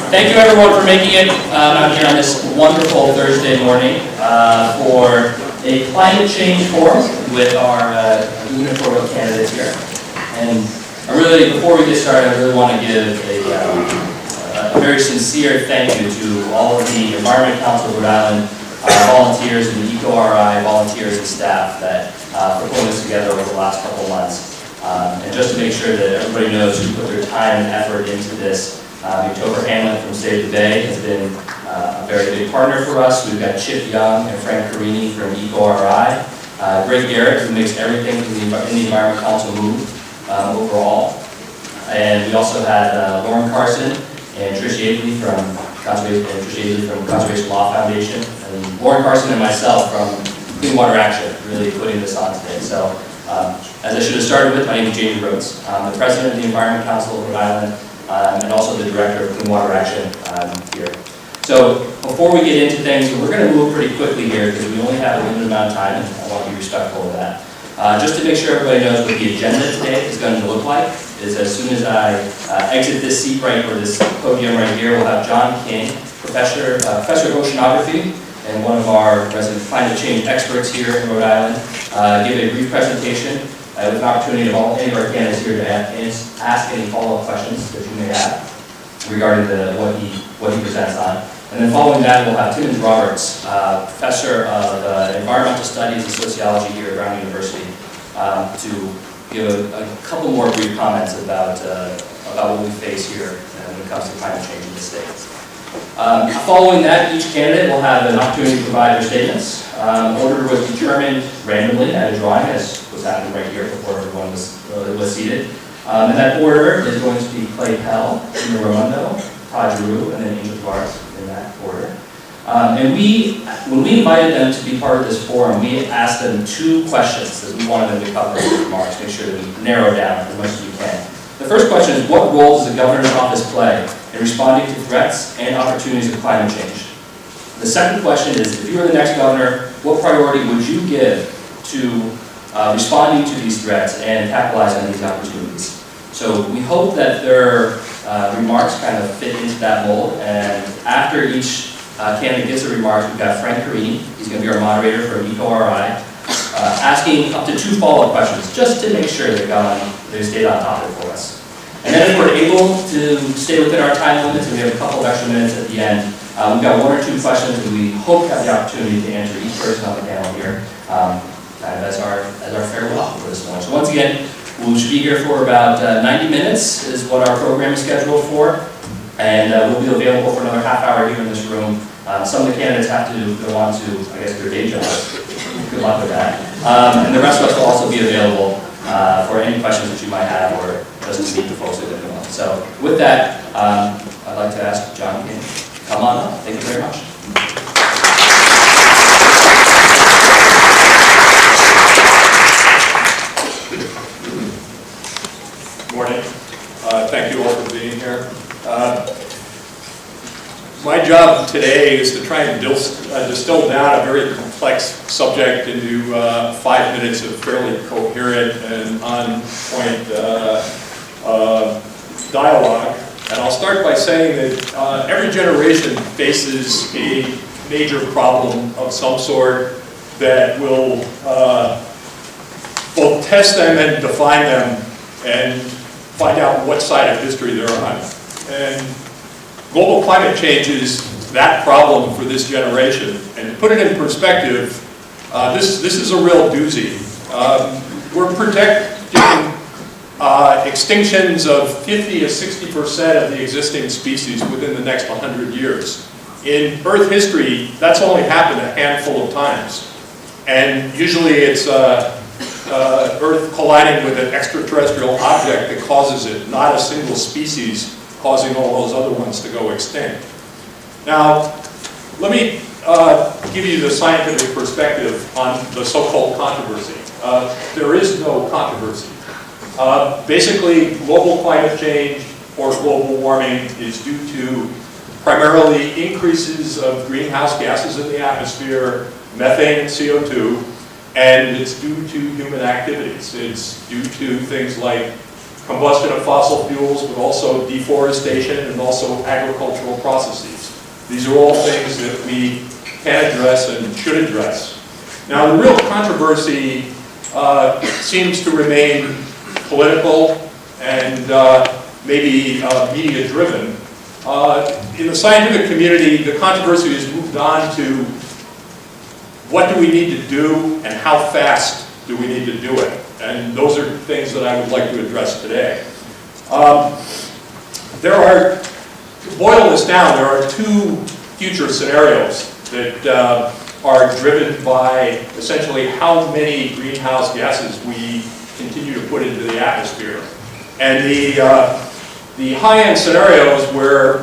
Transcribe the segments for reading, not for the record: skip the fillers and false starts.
Thank you everyone for making it out here on this wonderful Thursday morning for a climate change forum with our gubernatorial candidates here. And before we get started, I really want to give a very sincere thank you to all of the Environment Council of Rhode Island volunteers and the EcoRI volunteers and staff that for putting this together over the last couple of months. And just to make sure that everybody knows who put their time and effort into this, Victor Hamlet from State of the Bay has been a very big partner for us. We've got Young and Frank Carini from EcoRI, Gerritt, who makes everything in the Environment Council move overall. And we also had Carson and Trish from Conservation Law Foundation, and Carson and myself from Clean Water Action, really putting this on today. So, as I should have started with, my name is James Rhodes. I'm the president of the Environment Council of Rhode Island, and also the director of Clean Water Action here. So, before we get into things, we're going to move pretty quickly here because we only have a limited amount of time, and I want to be respectful of that. Just to make sure everybody knows what the agenda today is going to look like, is as soon as I exit this seat right, or this podium right here, we'll have John King, professor of oceanography, and one of our resident climate change experts here in Rhode Island, give a brief presentation with an opportunity of any of our candidates here to ask any follow-up questions that you may have regarding what he presents on. And then following that, we'll have Tim Roberts, professor of environmental studies and sociology here at Brown University, to give a couple more brief comments about what we face here when it comes to climate change in the state. Following that, each candidate will have an opportunity to provide their statements. Order was determined randomly at a drawing, as was happening right here before everyone was seated. And that order is going to be Pell, Gina Raimondo, Todd Girouard, and then Angel Taveras in that order. And when we invited them to be part of this forum, we asked them two questions that we wanted them to cover in their remarks, make sure that we narrow down as much as we can. The first question is, what role does the governor's office play in responding to threats and opportunities of climate change? The second question is, if you were the next governor, what priority would you give to responding to these threats and capitalizing on these opportunities? So we hope that their remarks kind of fit into that mold, and after each candidate gets their remarks, we've got Frank Carini, he's going to be our moderator for EcoRI, asking up to 2 follow-up questions, just to make sure they stayed on topic for us. And then if we're able to stay within our time limits, and we have a couple of extra minutes at the end, we've got 1 or 2 questions that we hope to have the opportunity to answer each person on the panel here, as our farewell for this morning. So once again, we should be here for about 90 minutes is what our program is scheduled for, and we'll be available for another half hour here in this room. Some of the candidates have to go on to, I guess, their day jobs. Good luck with that. And the rest of us will also be available for any questions that you might have, or just to meet the folks that are going. So with that, I'd like to ask John King to come on up. Thank you very much. Good morning. Thank you all for being here. My job today is to try and distill down a very complex subject into 5 minutes of fairly coherent and on-point dialogue. And I'll start by saying that every generation faces a major problem of some sort that will both test them and define them and find out what side of history they're on. And global climate change is that problem for this generation. And to put it in perspective, this is a real doozy. We're predicting extinctions of 50 to 60% of the existing species within the next 100 years. In Earth history, that's only happened a handful of times. And usually it's Earth colliding with an extraterrestrial object that causes it, not a single species causing all those other ones to go extinct. Now, let me give you the scientific perspective on the so-called controversy. There is no controversy. Basically, global climate change or global warming is due to primarily increases of greenhouse gases in the atmosphere, methane and CO2, and it's due to human activities. It's due to things like combustion of fossil fuels, but also deforestation and also agricultural processes. These are all things that we can address and should address. Now, the real controversy seems to remain political and maybe media-driven. In the scientific community, the controversy has moved on to what do we need to do and how fast do we need to do it? And those are things that I would like to address today. To boil this down, there are two future scenarios that are driven by essentially how many greenhouse gases we continue to put into the atmosphere. And the high-end scenarios,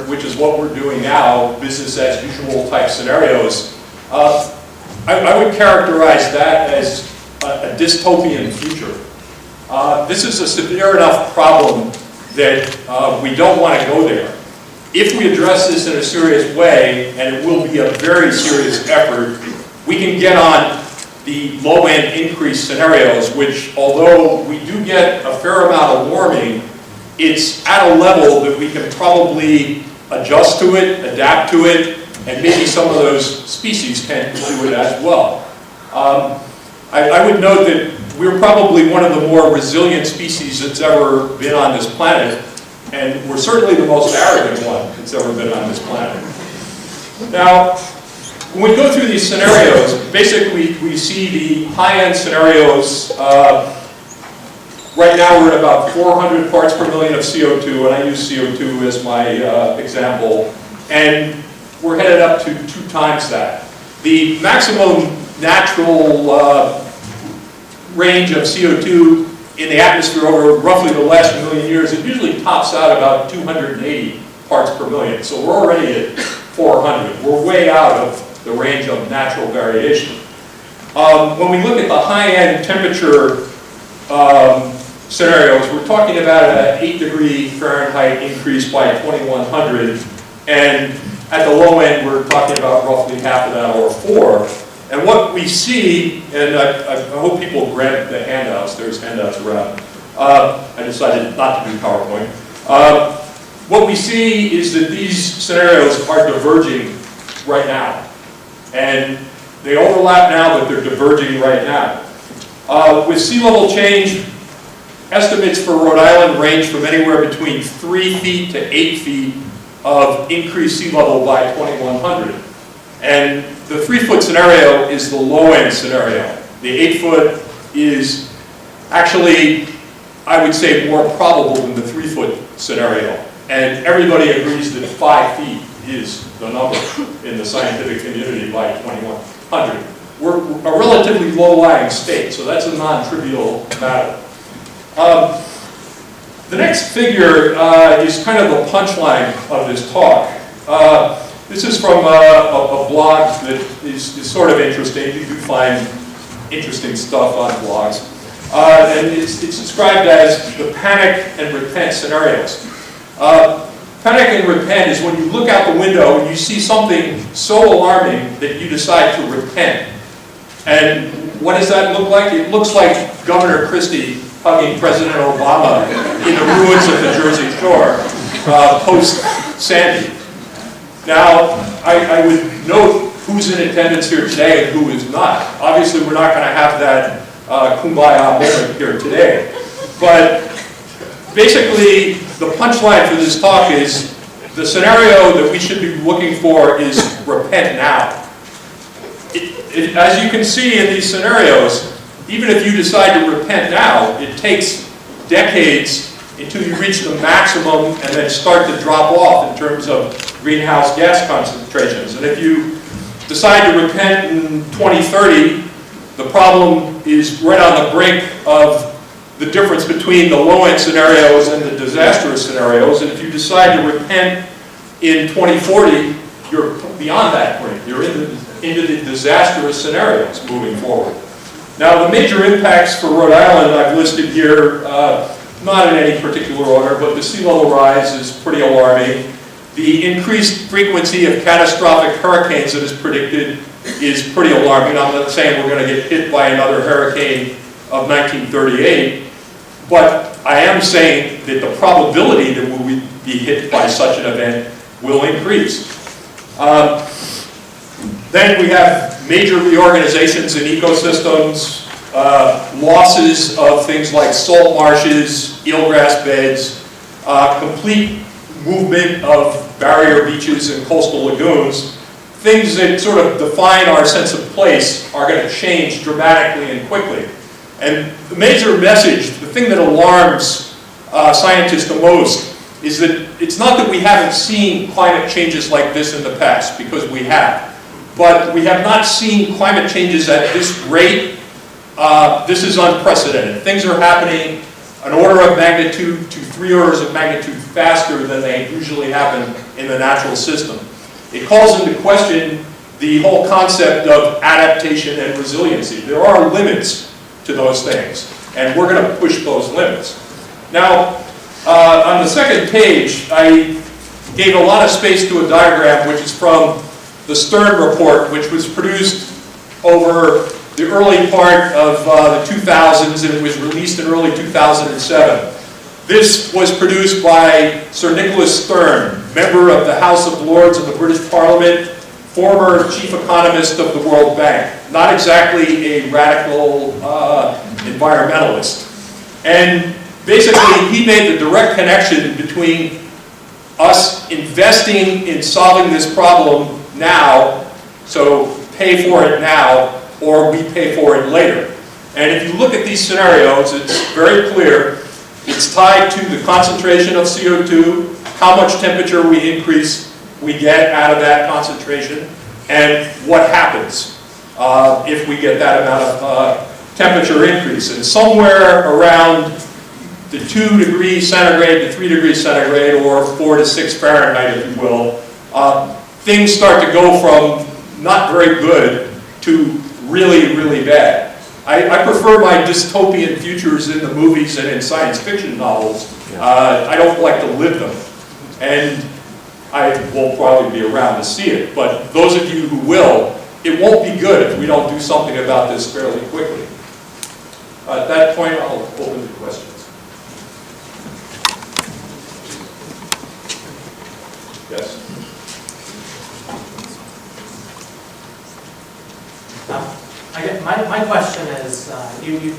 which is what we're doing now, business as usual type scenarios, I would characterize that as a dystopian future. This is a severe enough problem that we don't want to go there. If we address this in a serious way, and it will be a very serious effort, we can get on the low-end increase scenarios, which, although we do get a fair amount of warming, it's at a level that we can probably adjust to it, adapt to it, and maybe some of those species can do it as well. I would note that we're probably one of the more resilient species that's ever been on this planet, and we're certainly the most arrogant one that's ever been on this planet. Now, when we go through these scenarios, basically we see the high-end scenarios. Right now we're at about 400 parts per million of CO2, and I use CO2 as my example, and we're headed up to 2 times that. The maximum natural range of CO2 in the atmosphere over roughly the last 1,000,000 years, it usually tops out about 280 parts per million. So we're already at 400. We're way out of the range of natural variation. When we look at the high-end temperature scenarios, we're talking about an 8-degree Fahrenheit increase by 2100, and at the low end, we're talking about roughly half of that, or 4. And what we see, and I hope people grab the handouts, there's handouts around. I decided not to do PowerPoint. What we see is that these scenarios are diverging right now. And they overlap now, but they're diverging right now. With sea level change, estimates for Rhode Island range from anywhere between 3 feet to 8 feet of increased sea level by 2100. And the 3-foot scenario is the low-end scenario. The 8-foot is actually, I would say, more probable than the 3-foot scenario. And everybody agrees that 5 feet is the number in the scientific community by 2100. We're a relatively low-lying state, so that's a non-trivial matter. The next figure is kind of the punchline of this talk. This is from a blog that is sort of interesting. You do find interesting stuff on blogs. And it's described as the panic and repent scenarios. Panic and repent is when you look out the window and you see something so alarming that you decide to repent. And what does that look like? It looks like Governor Christie hugging President Obama in the ruins of the Jersey Shore post-Sandy. Now, I would note who's in attendance here today and who is not. Obviously, we're not going to have that kumbaya moment here today. But basically, the punchline for this talk is the scenario that we should be looking for is repent now. As you can see in these scenarios, even if you decide to repent now, it takes decades until you reach the maximum and then start to drop off in terms of greenhouse gas concentrations. And if you decide to repent in 2030, the problem is right on the brink of the difference between the low-end scenarios and the disastrous scenarios. And if you decide to repent in 2040, you're beyond that brink. You're into the disastrous scenarios moving forward. Now, the major impacts for Rhode Island I've listed here, not in any particular order, but the sea level rise is pretty alarming. The increased frequency of catastrophic hurricanes that is predicted is pretty alarming. I'm not saying we're going to get hit by another hurricane of 1938, but I am saying that the probability that we will be hit by such an event will increase. Then we have major reorganizations in ecosystems, losses of things like salt marshes, eelgrass beds, complete movement of barrier beaches and coastal lagoons. Things that sort of define our sense of place are going to change dramatically and quickly. And the major message, the thing that alarms scientists the most, is that it's not that we haven't seen climate changes like this in the past, because we have. But we have not seen climate changes at this rate. This is unprecedented. Things are happening an order of magnitude to 3 orders of magnitude faster than they usually happen in the natural system. It calls into question the whole concept of adaptation and resiliency. There are limits to those things, and we're going to push those limits. Now, on the second page, I gave a lot of space to a diagram which is from the Stern report, which was produced over the early part of the 2000s, and it was released in early 2007. This was produced by Sir Nicholas Stern, member of the House of Lords of the British Parliament, former chief economist of the World Bank. Not exactly a radical environmentalist. And basically, he made the direct connection between us investing in solving this problem now, so pay for it now, or we pay for it later. And if you look at these scenarios, it's very clear. It's tied to the concentration of CO2, how much temperature we get out of that concentration, and what happens if we get that amount of temperature increase. And somewhere around the 2 degrees centigrade to 3 degrees centigrade, or 4 to 6 Fahrenheit, if you will, things start to go from not very good to really, really bad. I prefer my dystopian futures in the movies and in science fiction novels. I don't like to live them. And I won't probably be around to see it. But those of you who will, it won't be good if we don't do something about this fairly quickly. At that point, I'll open to questions. Yes? I guess my question is, you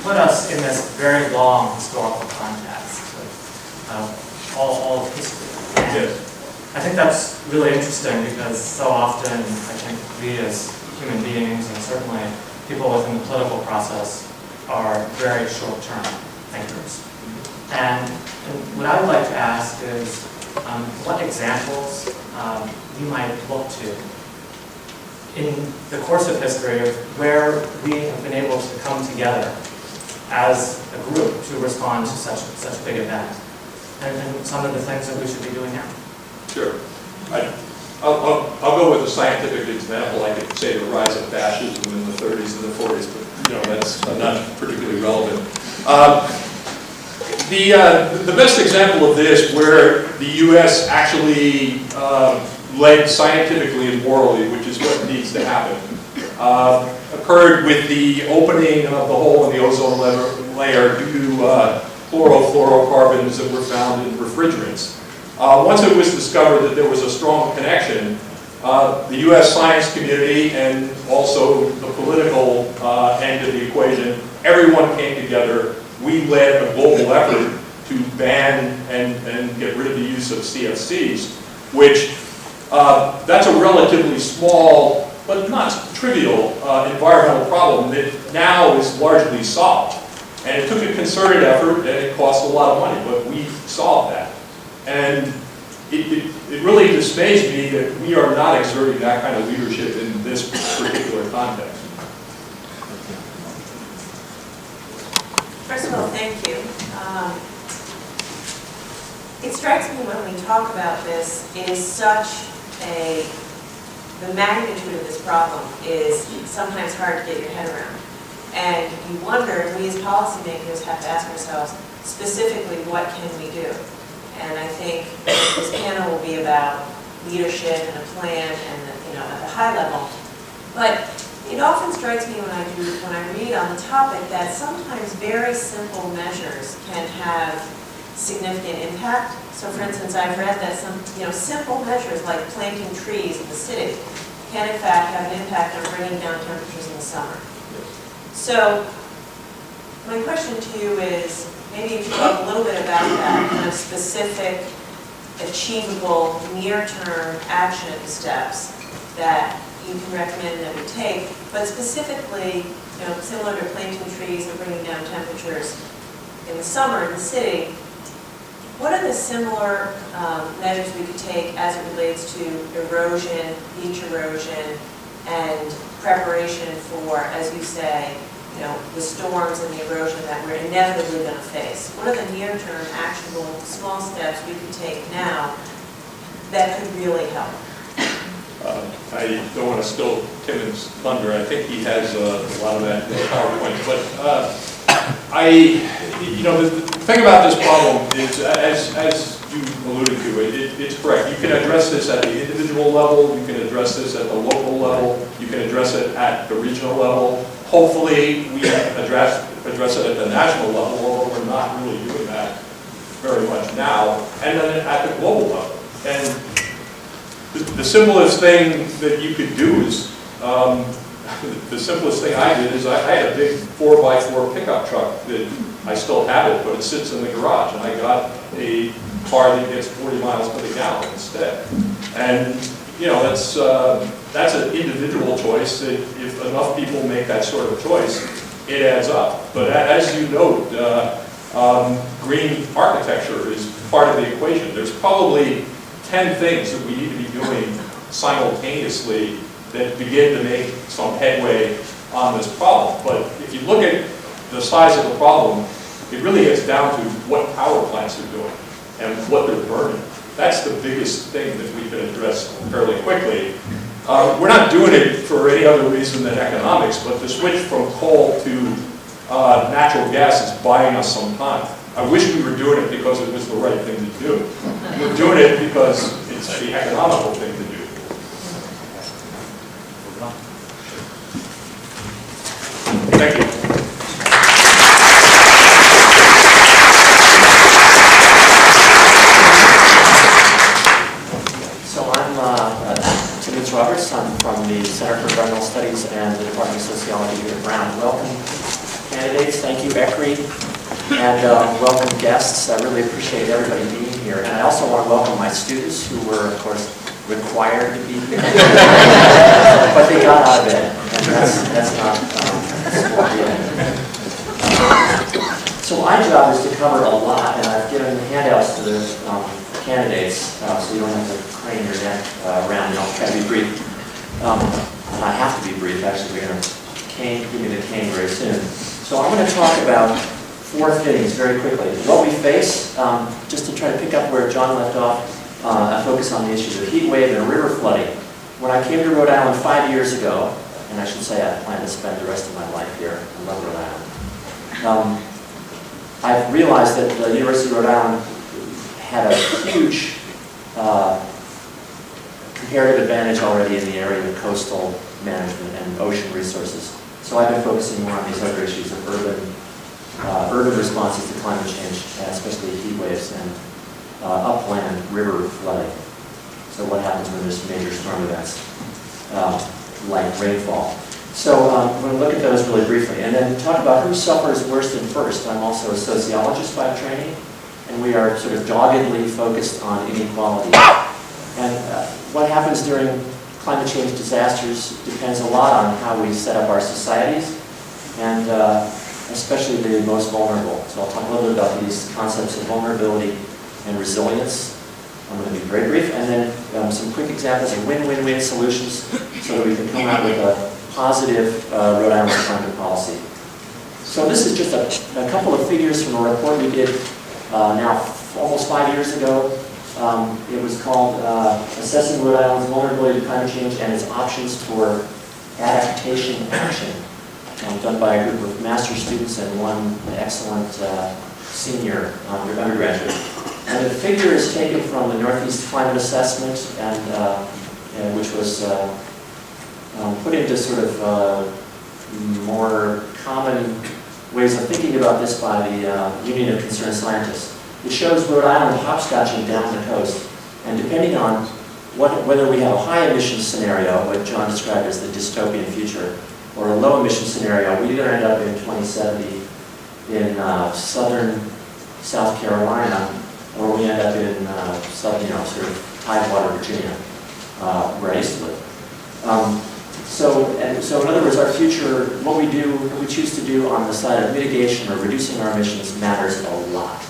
put us in this very long historical context of all of history. And Yes. I think that's really interesting because so often I think we as human beings, and certainly people within the political process, are very short-term thinkers. And what I would like to ask is what examples you might look to in the course of history of where we have been able to come together as a group to respond to such a big event, and some of the things that we should be doing now. Sure. I'll go with a scientific example. I could say the rise of fascism in the 30s and the 40s, but that's not particularly relevant. The best example of this, where the U.S. actually led scientifically and morally, which is what needs to happen, occurred with the opening of the hole in the ozone layer due to chlorofluorocarbons that were found in refrigerants. Once it was discovered that there was a strong connection, the U.S. science community and also the political end of the equation, everyone came together. We led a global effort to ban and get rid of the use of CFCs, which that's a relatively small but not trivial environmental problem that now is largely solved. And it took a concerted effort and it cost a lot of money, but we solved that. And it really dismays me that we are not exerting that kind of leadership in this particular context. First of all, thank you. It strikes me when we talk about this, it is the magnitude of this problem is sometimes hard to get your head around. And you wonder, we as policymakers have to ask ourselves, specifically, what can we do? And I think this panel will be about leadership and a plan and at the high level. But It often strikes me when I read on the topic that sometimes very simple measures can have significant impact. So for instance, I've read that some simple measures like planting trees in the city can in fact have an impact on bringing down temperatures in the summer. So my question to you is, maybe you could talk a little bit about that, kind of specific, achievable, near-term action steps that you can recommend that we take, but specifically, similar to planting trees or bringing down temperatures in the summer in the city, what are the similar measures we could take as it relates to erosion, beach erosion, and preparation for, as you say, the storms and the erosion that we're inevitably going to face? What are the near-term, actionable, small steps we could take now that could really help? I don't want to steal Timon's thunder. I think he has a lot of that in the PowerPoint. But the thing about this problem is, as you alluded to, it's correct. You can address this at the individual level. You can address this at the local level. You can address it at the regional level. Hopefully, we address it at the national level, although we're not really doing that very much now. And then at the global level. And the simplest thing that you could do is, the simplest thing I did is I had a big 4x4 pickup truck that I still have it, but it sits in the garage, and I got a car that gets 40 miles to the gallon instead. And that's an individual choice. That if enough people make that sort of choice, it adds up. But as you note, green architecture is part of the equation. There's probably 10 things that we need to be doing simultaneously that begin to make some headway on this problem. But if you look at the size of the problem, it really gets down to what power plants are doing and what they're burning. That's the biggest thing that we can address fairly quickly. We're not doing it for any other reason than economics, but the switch from coal to natural gas is buying us some time. I wish we were doing it because it was the right thing to do. We're doing it because it's the economical thing to do. Thank you. So I'm James Rhodes. I'm from the Center for Environmental Studies and the Department of Sociology here at Brown. Welcome, candidates. Thank you, ECRI. And welcome guests. I really appreciate everybody being here. And I also want to welcome my students who were, of course, required to be here. But they got out of bed. And that's not So my job is to cover a lot, and I've given handouts to the candidates, so you don't have to crane your neck around, and I'll try to be brief. I have to be brief, actually. We're going to give me the cane very soon. So I'm going to talk about 4 things very quickly. What we face, just to try to pick up where John left off, I focus on the issues of heat wave and river flooding. When I came to Rhode Island 5 years ago, and I should say I plan to spend the rest of my life here. I love Rhode Island. I realized that the University of Rhode Island had a huge comparative advantage already in the area of coastal management and ocean resources. So I've been focusing more on these other issues of urban responses to climate change, especially heat waves and upland river flooding. So what happens when there's major storm events, like rainfall. So I'm going to look at those really briefly, and then talk about who suffers worst and first. I'm also a sociologist by training, and we are sort of doggedly focused on inequality. And what happens during climate change disasters depends a lot on how we set up our societies, and especially the most vulnerable. So I'll talk a little bit about these concepts of vulnerability and resilience. I'm going to be very brief, and then some quick examples of win-win-win solutions so that we can come out with a positive Rhode Island climate policy. So this is just a couple of figures from a report we did now almost 5 years ago. It was called Assessing Rhode Island's Vulnerability to Climate Change and Its Options for Adaptation Action, done by a group of master's students and one excellent senior undergraduate. And the figure is taken from the Northeast Climate Assessment, and which was put into sort of more common ways of thinking about this by the Union of Concerned Scientists. It shows Rhode Island hopscotching down the coast, and depending on whether we have a high emission scenario, what John described as the dystopian future, or a low emission scenario, we either end up in 2070 in southern South Carolina, or we end up in sort of Tidewater, Virginia, where I used to live. So in other words, our future, what we choose to do on the side of mitigation or reducing our emissions matters a lot.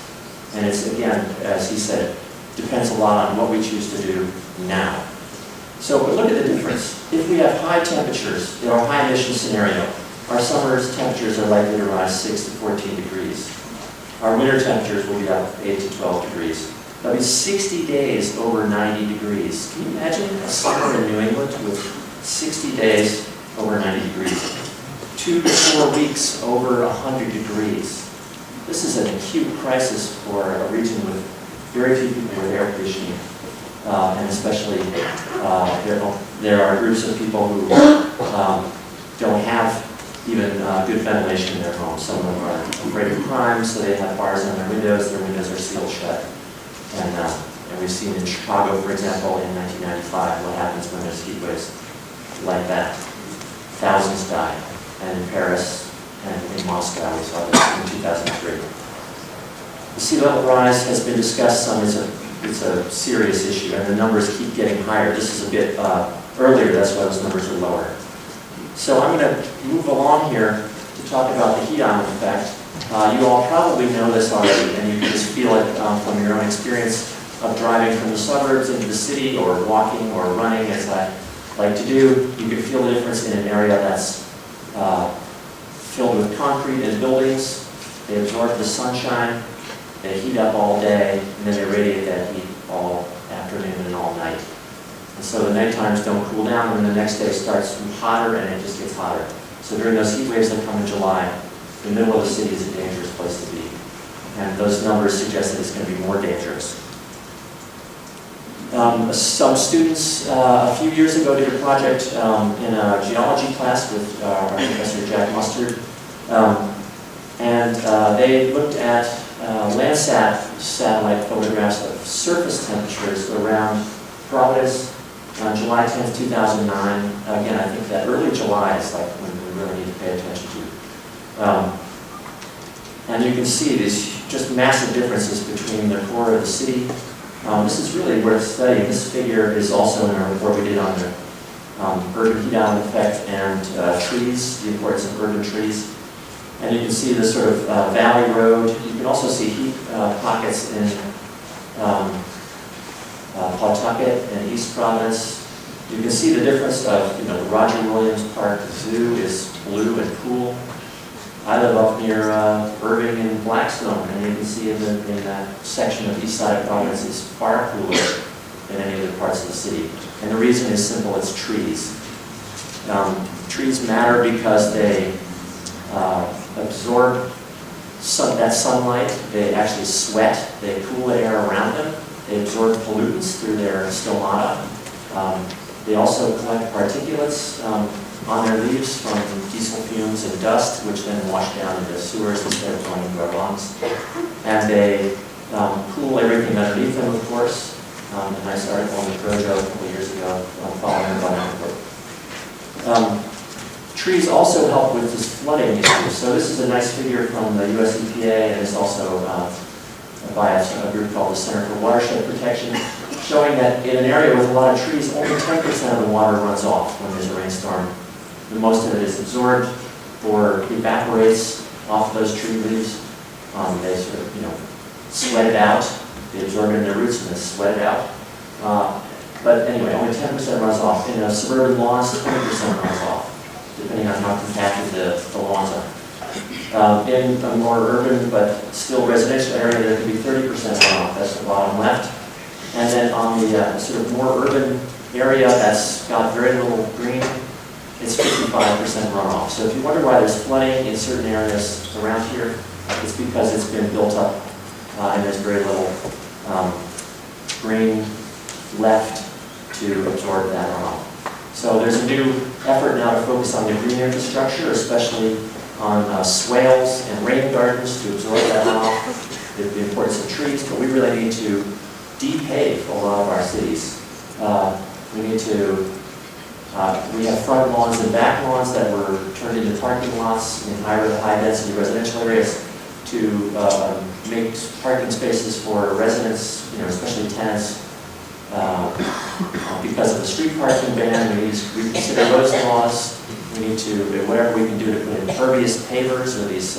And it's, again, as he said, depends a lot on what we choose to do now. So, but look at the difference. If we have high temperatures in our high emission scenario, our summer's temperatures are likely to rise 6 to 14 degrees. Our winter temperatures will be up 8 to 12 degrees. That means 60 days over 90 degrees. Can you imagine a summer in New England with 60 days over 90 degrees? 2 to 4 weeks over 100 degrees. This is an acute crisis for a region with very few people with air conditioning. And especially, there are groups of people who don't have even good ventilation in their homes. Some of them are afraid of crime, so they have bars on their windows are sealed shut. And we've seen in Chicago, for example, in 1995, what happens when there's heat waves like that. Thousands die. And in Paris and in Moscow, we saw this in 2003. The sea level rise has been discussed some. It's a serious issue, and the numbers keep getting higher. This is a bit earlier, that's why those numbers are lower. So I'm going to move along here to talk about the heat island effect. You all probably know this already, and you can just feel it from your own experience of driving from the suburbs into the city, or walking or running, as I like to do. You can feel the difference in an area that's filled with concrete and buildings. They absorb the sunshine. They heat up all day, and then they radiate that heat all afternoon and all night. And so the night times don't cool down, and the next day starts hotter, and it just gets hotter. So during those heat waves that come in July, the middle of the city is a dangerous place to be. And those numbers suggest that it's going to be more dangerous. Some students a few years ago did a project in a geology class with our professor Jack Mustard. And they looked at Landsat satellite photographs of surface temperatures around Providence on July 10th, 2009. Again, I think that early July is like when we really need to pay attention to. And you can see these just massive differences between the core of the city. This is really worth studying. This figure is also in our report we did on the urban heat island effect and trees, the importance of urban trees. And you can see this sort of valley road. You can also see heat pockets in Pawtucket and East Providence. You can see the difference of, the Roger Williams Park Zoo is blue and cool. I live up near Irving and Blackstone, and you can see in that section of east side of Providence is far cooler than any other parts of the city. And the reason is simple, it's trees. Trees matter because they absorb that sunlight. They actually sweat. They cool the air around them. They absorb pollutants through their stomata. They also collect particulates on their leaves from diesel fumes and dust, which then wash down into sewers instead of going into our lungs. And they cool everything underneath them, of course. A nice article in the Projo a couple years ago following about that. Trees also help with this flooding issue. So this is a nice figure from the US EPA, and it's also by a group called the Center for Watershed Protection, showing that in an area with a lot of trees, only 10% of the water runs off when there's a rainstorm. The most of it is absorbed or evaporates off those tree leaves. They sort of, sweat it out. They absorb it in their roots and then sweat it out. But anyway, only 10% runs off. In suburban lawns, 20% runs off, depending on how compacted the lawns are. In a more urban but still residential area, there can be 30% runoff. That's the bottom left. And then on the sort of more urban area that's got very little green, it's 55% runoff. So if you wonder why there's flooding in certain areas around here, it's because it's been built up and there's very little green left to absorb that runoff. So there's a new effort now to focus on the green infrastructure, especially on swales and rain gardens to absorb that runoff, the importance of trees, but we really need to de-pave a lot of our cities. We have front lawns and back lawns that were turned into parking lots in high-density residential areas to make parking spaces for residents, especially tenants. Because of the street parking ban, we need to reconsider those laws. We need to, whatever we can do to put impervious pavers or these,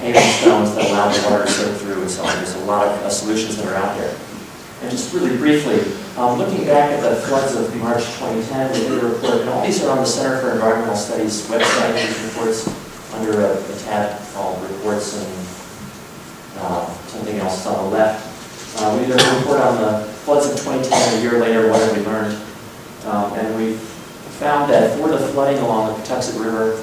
paving stones that allow the water to soak through and so on. There's a lot of solutions that are out there. And just really briefly, looking back at the floods of March 2010, we did a report, and all these are on the Center for Environmental Studies website, these reports, under a tab called Reports and something else on the left. We did a report on the floods of 2010, a year later, what have we learned? And we found that for the flooding along the Patuxent River,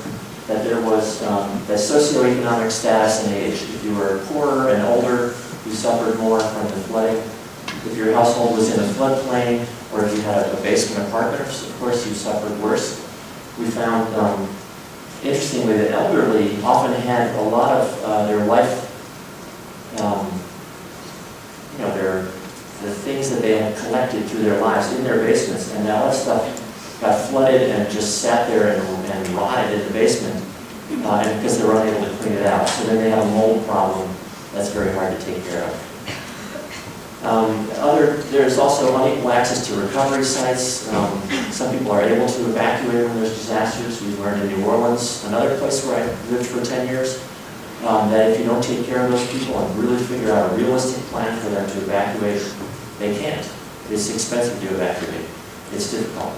that there was that socioeconomic status and age. If you were poorer and older, you suffered more from the flooding. If your household was in a floodplain, or if you had a basement apartment, of course, you suffered worse. We found, interestingly, that elderly often had a lot of their life, the things that they had collected through their lives in their basements, and all that stuff got flooded and just sat there and rotted in the basement and because they were unable to clean it out. So then they have a mold problem that's very hard to take care of. There's also unequal access to recovery sites. Some people are able to evacuate when there's disasters. We've learned in New Orleans, another place where I lived for 10 years, that if you don't take care of those people and really figure out a realistic plan for them to evacuate, they can't. It's expensive to evacuate. It's difficult.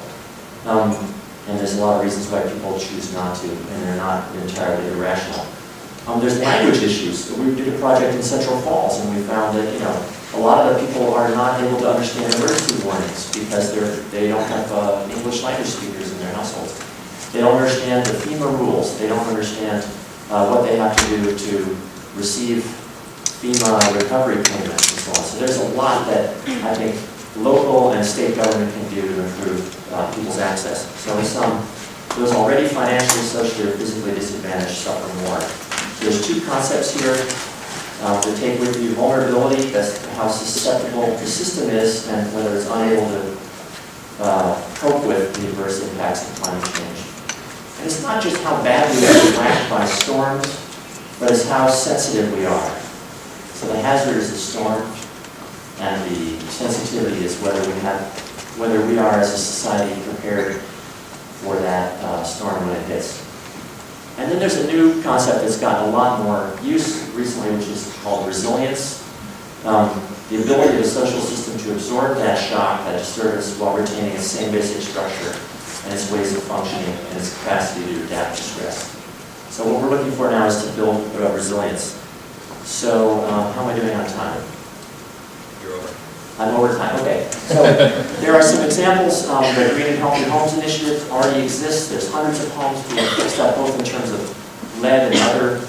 And there's a lot of reasons why people choose not to, and they're not entirely irrational. There's language issues. We did a project in Central Falls, and we found that, a lot of the people are not able to understand emergency warnings because they don't have English language speakers in their households. They don't understand the FEMA rules. They don't understand what they have to do to receive FEMA recovery payments and so on. So there's a lot that I think local and state government can do to improve people's access. So those already financially, socially, or physically disadvantaged suffer more. So there's two concepts here. To take with you vulnerability, that's how susceptible the system is and whether it's unable to cope with the adverse impacts of climate change. And it's not just how badly we are whacked by storms, but it's how sensitive we are. So the hazard is the storm, and the sensitivity is whether we are as a society prepared for that storm when it hits. And then there's a new concept that's gotten a lot more use recently, which is called resilience. The ability of the social system to absorb that shock, that disturbance, while retaining its same basic structure and its ways of functioning and its capacity to adapt to stress. So what we're looking for now is to build resilience. So how am I doing on time? You're over. I'm over time, okay. So there are some examples. The Green and Healthy Homes Initiative already exists. There's hundreds of homes being fixed up both in terms of lead and other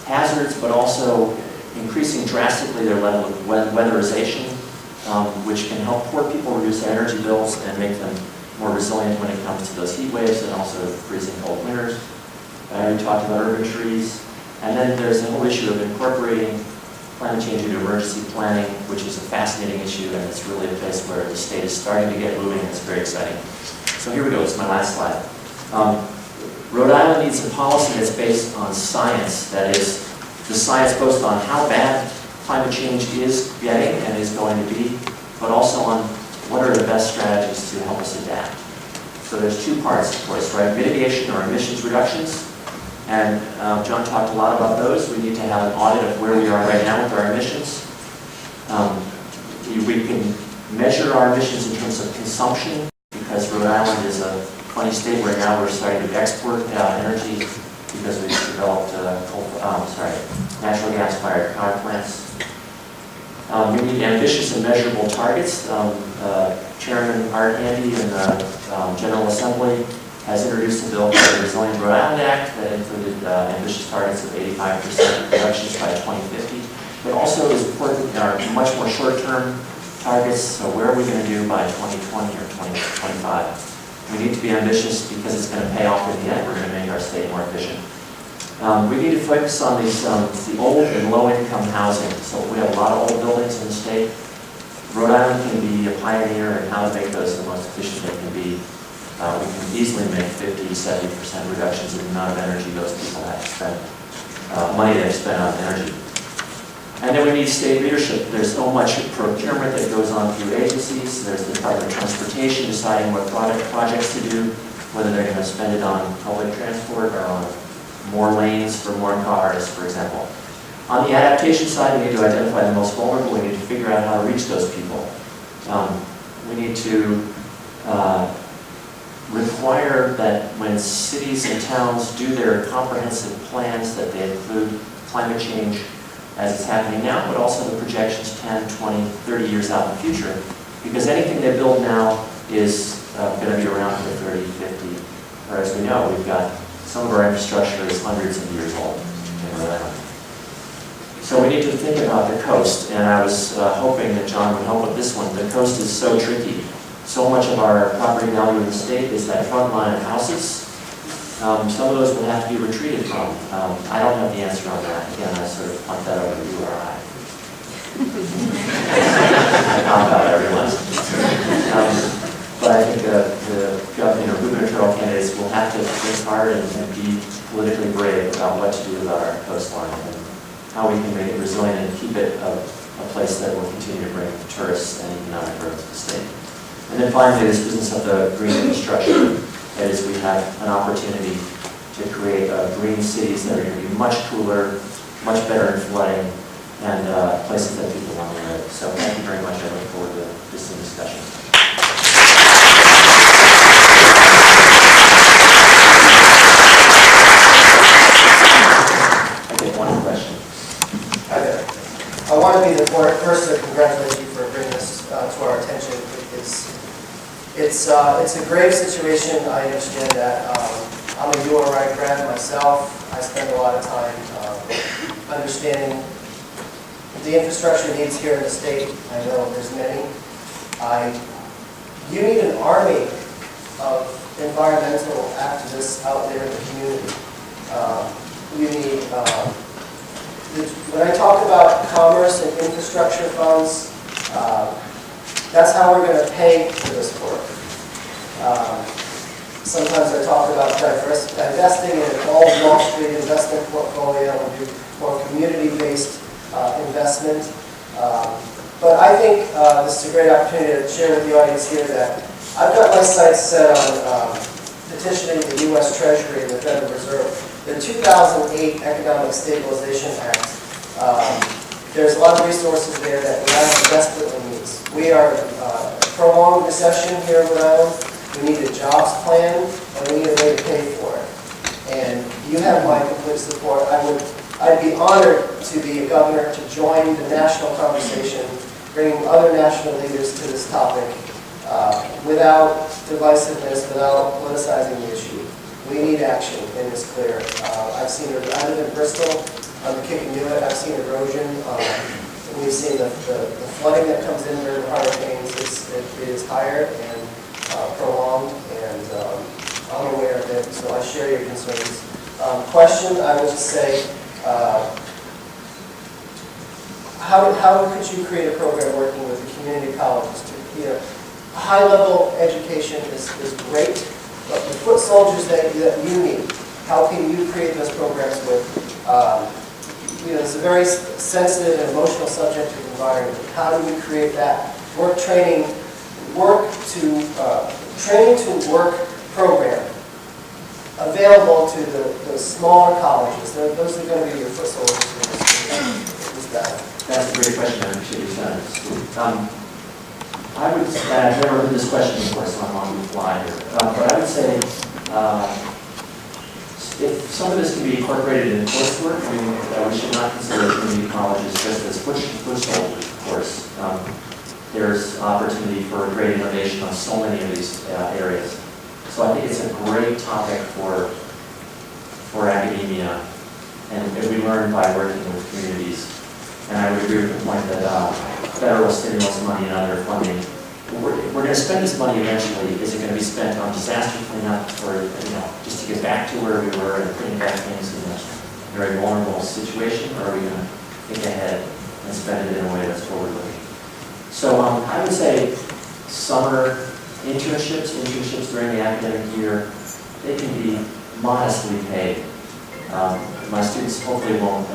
hazards, but also increasing drastically their level of weatherization, which can help poor people reduce their energy bills and make them more resilient when it comes to those heat waves and also freezing cold winters. I already talked about urban trees. And then there's the whole issue of incorporating climate change into emergency planning, which is a fascinating issue, and it's really a place where the state is starting to get moving, and it's very exciting. So here we go, it's my last slide. Rhode Island needs a policy that's based on science, that is, the science both on how bad climate change is getting and is going to be, but also on what are the best strategies to help us adapt. So there's two parts, of course, right? Mitigation or emissions reductions. And John talked a lot about those. We need to have an audit of where we are right now with our emissions. We can measure our emissions in terms of consumption, because Rhode Island is a funny state where now we're starting to export energy because we've developed natural gas-fired power plants. We need ambitious and measurable targets. Chairman Art Handy in the General Assembly has introduced a bill called the Resilient Rhode Island Act that included ambitious targets of 85% reductions by 2050. But also is important are much more short-term targets. So where are we going to do by 2020 or 2025? We need to be ambitious because it's going to pay off in the end. We're going to make our state more efficient. We need to focus on these, the old and low-income housing. So we have a lot of old buildings in the state. Rhode Island can be a pioneer in how to make those the most efficient they can be. We can easily make 50–70% reductions in the amount of energy those people have to spend, money they have spent on energy. And then we need state leadership. There's so much procurement that goes on through agencies. There's the Department of Transportation deciding what projects to do, whether they're going to spend it on public transport or on more lanes for more cars, for example. On the adaptation side, we need to identify the most vulnerable. We need to figure out how to reach those people. We need to require that when cities and towns do their comprehensive plans that they include climate change as it's happening now, but also the projections 10, 20, 30 years out in the future. Because anything they build now is going to be around for 30, 50. Whereas we know we've got some of our infrastructure is hundreds of years old in Rhode Island. So we need to think about the coast, and I was hoping that John would help with this one. The coast is so tricky. So much of our property value in the state is that front line of houses. Some of those will have to be retreated from. I don't have the answer on that. Again, I sort of punt that over to you or I. I pump out everyone. But I think the governor or gubernatorial candidates will have to think hard and be politically brave about what to do about our coastline and how we can make it resilient and keep it a place that will continue to bring tourists and economic growth to the state. And then finally, this business of the green infrastructure. That is, we have an opportunity to create green cities that are going to be much cooler, much better in flooding, and places that people want to live. So thank you very much. I look forward to this discussion. Okay, one question. Hi there. I want to be the first to congratulate you for bringing this to our attention. It's a grave situation. I understand that. I'm a URI grad myself. I spend a lot of time understanding the infrastructure needs here in the state. I know there's many. You need an army of environmental activists out there in the community. You need, when I talk about commerce and infrastructure funds, that's how we're going to pay for this work. Sometimes I talk about divesting in an all-Wall Street investment portfolio and do more community-based investment. But I think this is a great opportunity to share with the audience here that I've got my sights set on petitioning the U.S. Treasury and the Federal Reserve. The 2008 Economic Stabilization Act, there's a lot of resources there that Rhode Island desperately needs. We are in a prolonged recession here in Rhode Island. We need a jobs plan, and we need a way to pay for it. And you have my complete support. I'd be honored to be a governor to join the national conversation, bringing other national leaders to this topic without divisiveness, without politicizing the issue. We need action, and it's clear. I live in Bristol. On the Kick-and-Do-It, I've seen erosion. We've seen the flooding that comes in during hurricanes. It is higher and prolonged, and I'm aware of it, so I share your concerns. Question, I would just say, how could you create a program working with the community colleges to, high-level education is great, but the foot soldiers that you need, how can you create those programs with, it's a very sensitive and emotional subject of environment. How do we create that training to work program available to the smaller colleges? Those are going to be your foot soldiers in this battle. That's a great question. I appreciate your time. I would say, I've never heard this question before, so I'm on the fly here. But I would say, if some of this can be incorporated in coursework, we should not consider community colleges just as foot soldiers, of course. There's opportunity for great innovation on so many of these areas. So I think it's a great topic for academia, and we learn by working with communities. And I would agree with the point that federal stimulus money and other funding we're going to spend this money eventually. Is it going to be spent on disaster cleanup or, just to get back to where we were and putting back things in a very vulnerable situation, or are we going to think ahead and spend it in a way that's forward-looking? So I would say summer internships during the academic year, they can be modestly paid. My students hopefully won't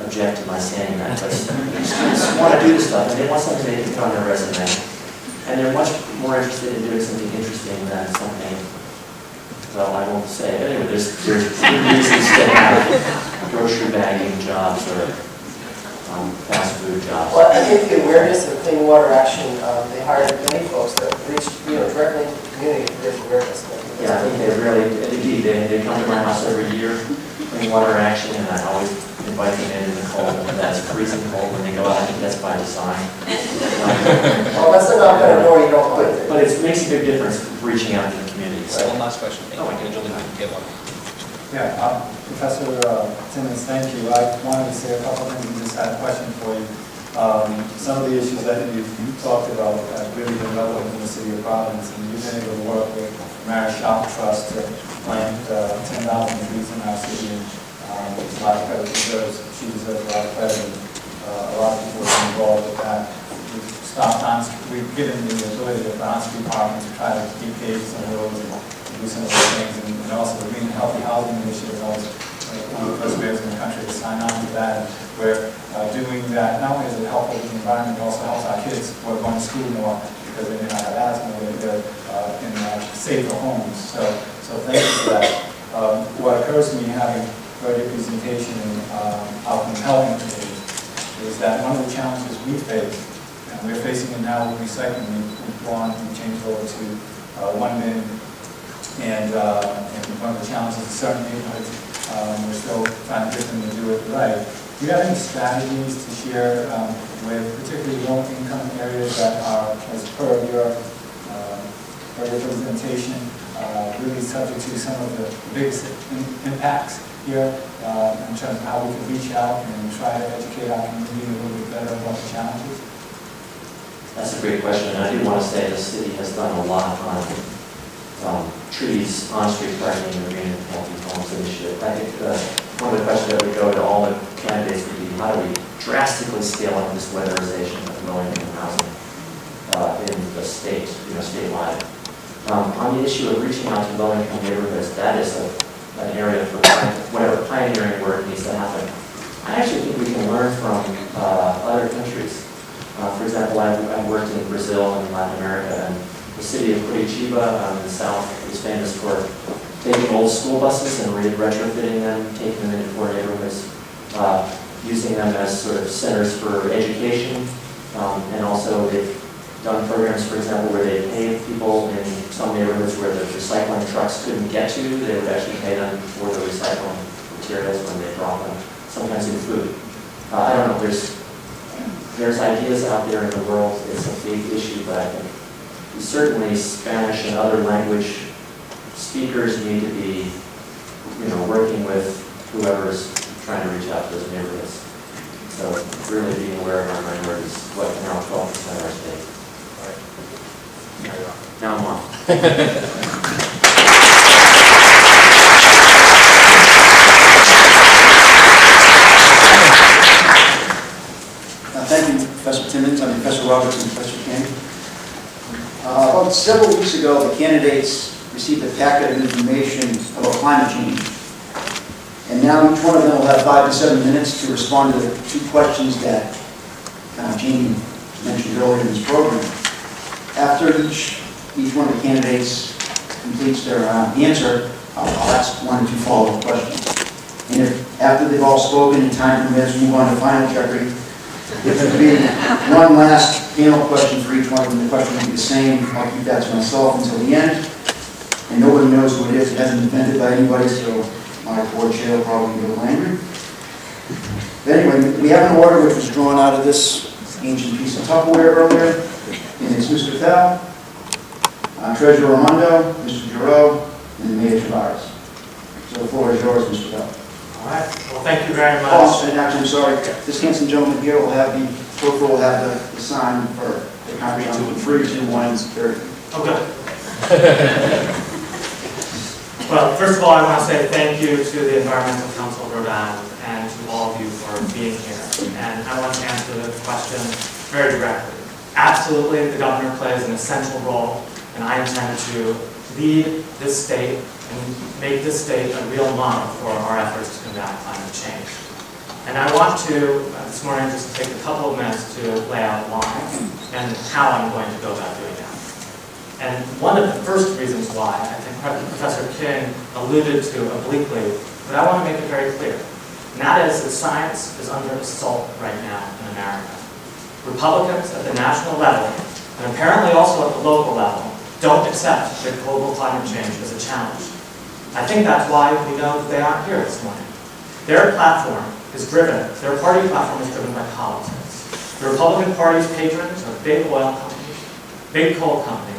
object to my saying that, but students want to do this stuff and they want something they can put on their resume. And they're much more interested in doing something interesting than something, well, I won't say. Anyway, there's good reasons to have grocery bagging jobs or fast food jobs. Well, I think the awareness of Clean Water Action, they hired many folks that reached, directly into the community to raise awareness. Yeah, I think they really, indeed, they come to my house every year, Clean Water Action, and I always invite them in the cold, and that's freezing cold when they go out. I think that's by design. Well, that's not going to door you don't quit. But it makes a big difference reaching out to the community. So one last question. Thank you. Angel, get one. Yeah, Professor Timmons, thank you. I wanted to say a couple things and just had a question for you. Some of the issues that you talked about have really been relevant in the city of Providence, and you've been able to work with Marriott Shop Trust to plant 10,000 trees in our city, and a lot of credit deserves, she deserves a lot of credit, and a lot of people have been involved with that. We've given the ability of the on-street department to try to keep cages on roads and do some of those things, and also the Green and Healthy Housing Initiative is always one of the first ways in the country to sign on to that. And we're doing that not only is it helpful to the environment, it also helps our kids who are going to school more because they may not have asthma, they're in safer homes. So thank you for that. What occurs to me having heard your presentation and how compelling it is that one of the challenges we face, and we're facing it now with recycling, we've changed over to one bin, and one of the challenges in certain neighborhoods, we're still trying to get them to do it right. Do you have any strategies to share with particularly low-income areas that are, as per your presentation, really subject to some of the biggest impacts here in terms of how we can reach out and try to educate our community a little bit better about the challenges? That's a great question, and I do want to say the city has done a lot on trees, on-street parking, and Green and Healthy Homes Initiative. I think one of the questions that would go to all the candidates would be, how do we drastically scale up this weatherization of low-income housing in the state, statewide? On the issue of reaching out to low-income neighborhoods, that is an area for whatever pioneering work needs to happen. I actually think we can learn from other countries. For example, I've worked in Brazil and Latin America, and the city of Curitiba in the south is famous for taking old school buses and retrofitting them, taking them into poor neighborhoods, using them as sort of centers for education, and also they've done programs, for example, where they pay people in some neighborhoods where the recycling trucks couldn't get to. They would actually pay them for the recycling materials when they drop them, sometimes in food. I don't know, there's ideas out there in the world. It's a big issue, but I think certainly Spanish and other language speakers need to be, working with whoever's trying to reach out to those neighborhoods. So really being aware of our minorities, what now 12% of our state. Now I'm on. Thank you, Professor Timmons. I'm Professor Roberts and Professor King. About several weeks ago, the candidates received a packet of information about climate change. And now each one of them will have 5 to 7 minutes to respond to the 2 questions that Jean mentioned earlier in this program. After each one of the candidates completes their answer, I'll ask 1 or 2 follow-up questions. And if after they've all spoken and time permits, move on to final Jeopardy. If there be one last panel question for each one of them, the question will be the same. I'll keep that to myself until the end. And nobody knows who it is. It hasn't been invented by anybody, so my poor chair will probably get a little angry. But anyway, we have an order which was drawn out of this ancient piece of Tupperware earlier. And it's Mr. Pell, Treasurer Raimondo, Mr. Girouard, and Mayor Taveras. So the floor is yours, Mr. Pell. All right. Well, thank you very much. Oh, and actually, I'm sorry. This handsome gentleman here will have the sign for the the comprehensive and 3-2-1 carried. Oh, good. Well, first of all, I want to say thank you to the Environmental Council of Rhode Island and to all of you for being here. And I want to answer the question very directly. Absolutely, the governor plays an essential role, and I intend to lead this state and make this state a real model for our efforts to combat climate change. And I want to, this morning, just take a couple of minutes to lay out why and how I'm going to go about doing that. And one of the first reasons why, I think Professor King alluded to obliquely, but I want to make it very clear, and that is that science is under assault right now in America. Republicans at the national level, and apparently also at the local level, don't accept that global climate change is a challenge. I think that's why we know that they aren't here this morning. Their platform is driven, their party platform is driven by politics. The Republican Party's patrons are big oil companies, big coal companies,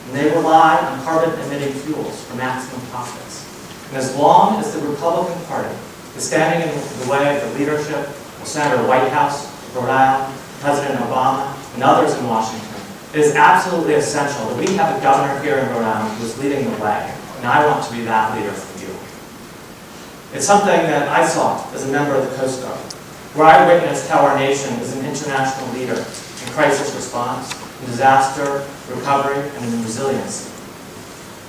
and they rely on carbon-emitting fuels for maximum profits. And as long as the Republican Party is standing in the way of the leadership of Senator Whitehouse of Rhode Island, President Obama, and others in Washington, it is absolutely essential that we have a governor here in Rhode Island who is leading the way, and I want to be that leader for you. It's something that I saw as a member of the Coast Guard, where I witnessed how our nation is an international leader in crisis response, in disaster, recovery, and in resiliency.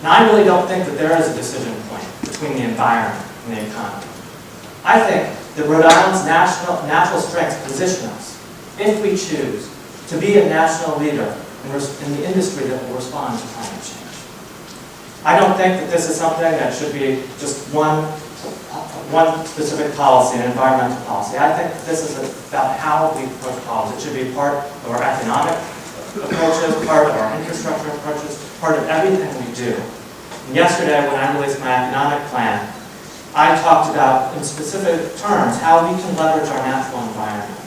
Now, I really don't think that there is a decision point between the environment and the economy. I think that Rhode Island's natural strengths position us, if we choose, to be a national leader in the industry that will respond to climate change. I don't think that this is something that should be just one specific policy, an environmental policy. I think that this is about how we approach policy. It should be part of our economic approaches, part of our infrastructure approaches, part of everything we do. And yesterday, when I released my economic plan, I talked about, in specific terms, how we can leverage our natural environment,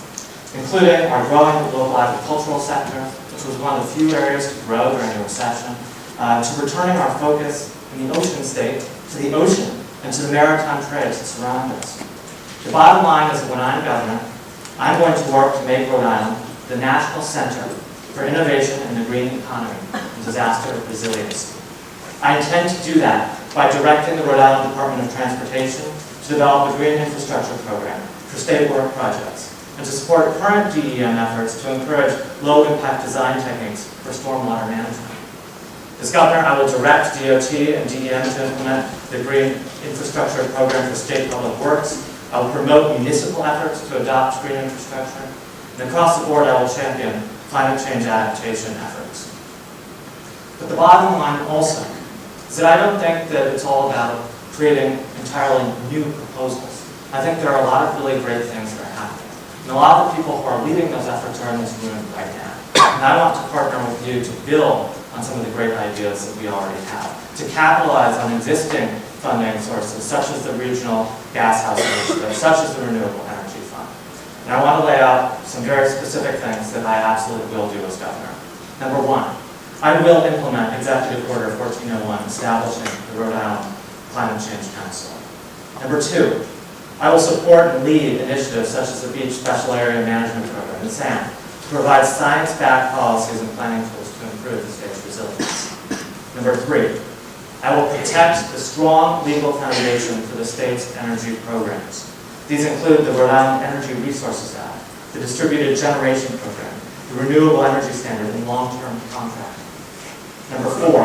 including our growing local agricultural sector, which was one of the few areas to grow during the recession, to returning our focus in the ocean state to the ocean and to the maritime trades that surround us. The bottom line is that when I'm governor, I'm going to work to make Rhode Island the national center for innovation in the green economy and disaster resiliency. I intend to do that by directing the Rhode Island Department of Transportation to develop a green infrastructure program for state work projects and to support current DEM efforts to encourage low-impact design techniques for stormwater management. As governor, I will direct DOT and DEM to implement the green infrastructure program for state public works. I will promote municipal efforts to adopt green infrastructure. And across the board, I will champion climate change adaptation efforts. But the bottom line also is that I don't think that it's all about creating entirely new proposals. I think there are a lot of really great things that are happening. And a lot of the people who are leading those efforts are in this room right now. And I want to partner with you to build on some of the great ideas that we already have, to capitalize on existing funding sources, such as the Regional Gas House Initiative, such as the Renewable Energy Fund. And I want to lay out some very specific things that I absolutely will do as governor. Number one, I will implement Executive Order 1401, establishing the Rhode Island Climate Change Council. Number two, I will support and lead initiatives such as the Beach Special Area Management Program, the SAM, to provide science-backed policies and planning tools to improve the state's resilience. Number three, I will protect the strong legal foundation for the state's energy programs. These include the Rhode Island Energy Resources Act, the Distributed Generation Program, the Renewable Energy Standard, and long-term contracting. Number four,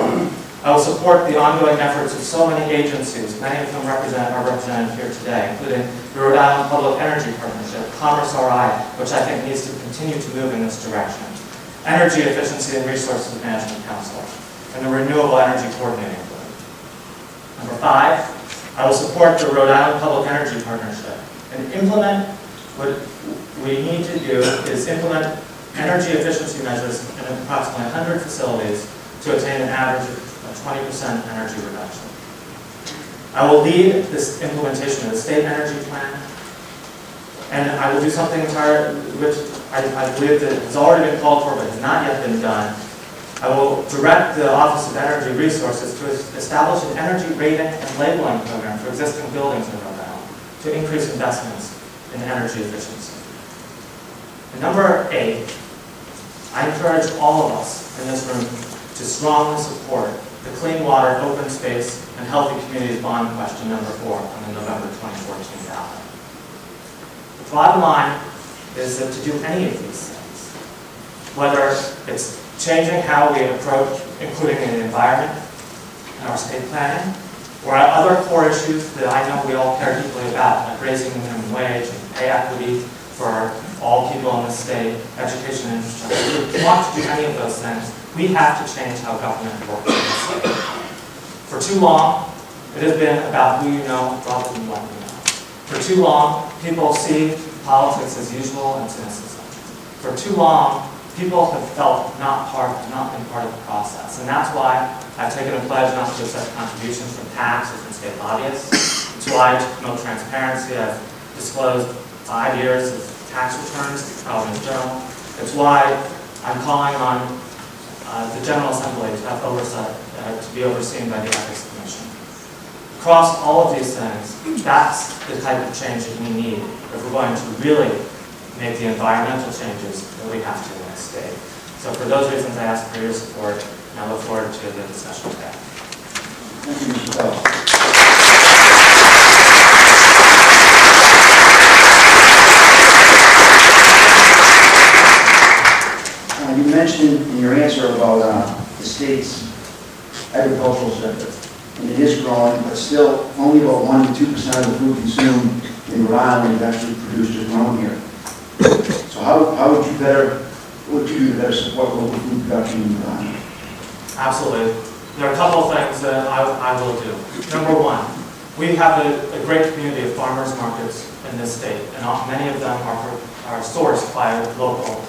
I will support the ongoing efforts of so many agencies, many of whom are represented here today, including the Rhode Island Public Energy Partnership, Commerce RI, which I think needs to continue to move in this direction, Energy Efficiency and Resources Management Council, and the Renewable Energy Coordinating Board. Number five, I will support the Rhode Island Public Energy Partnership and implement what we need to do is implement energy efficiency measures in approximately 100 facilities to attain an average of 20% energy reduction. I will lead this implementation of the state energy plan, and I will do something entirely which I believe that has already been called for but has not yet been done. I will direct the Office of Energy Resources to establish an energy rating and labeling program for existing buildings in Rhode Island to increase investments in energy efficiency. And number eight, I encourage all of us in this room to strongly support the Clean Water, Open Space, and Healthy Communities Bond question number 4 on the November 2014 ballot. The bottom line is that to do any of these things, whether it's changing how we approach including in the environment and our state planning, or other core issues that I know we all care deeply about, like raising the minimum wage and pay equity for all people in the state, education and infrastructure. If we want to do any of those things, we have to change how government works in the state. For too long, it has been about who you know rather than what you know. For too long, people see politics as usual and cynicism. For too long, people have felt not been part of the process. And that's why I've taken a pledge not to accept contributions from PACs or from state lobbyists. It's why to promote transparency, I've disclosed 5 years of tax returns to the Providence Journal. It's why I'm calling on the General Assembly to have oversight, to be overseen by the Ethics Commission. Across all of these things, that's the type of change that we need if we're going to really make the environmental changes that we have to in this state. So for those reasons, I ask for your support, and I look forward to the discussion today. Thank you, Mr. Pell. You mentioned in your answer about the state's agricultural sector, and it is growing, but still only about 1 to 2% of the food consumed in Rhode Island is actually produced or grown here. So how would you do to better support local food production in Rhode Island? Absolutely. There are a couple of things that I will do. Number one, we have a great community of farmers markets in this state, and many of them are sourced by local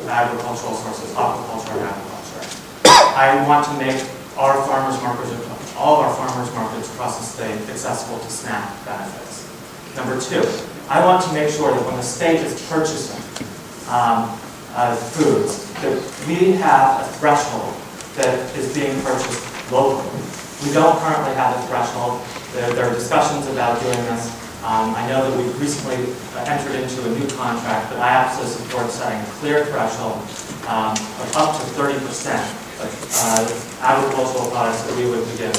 agricultural sources, aquaculture and agriculture. I want to make our farmers markets, all of our farmers markets across the state accessible to SNAP benefits. Number two, I want to make sure that when the state is purchasing foods, that we have a threshold that is being purchased locally. We don't currently have a threshold. There are discussions about doing this. I know that we've recently entered into a new contract, but I absolutely support setting a clear threshold of up to 30% of agricultural products that we would begin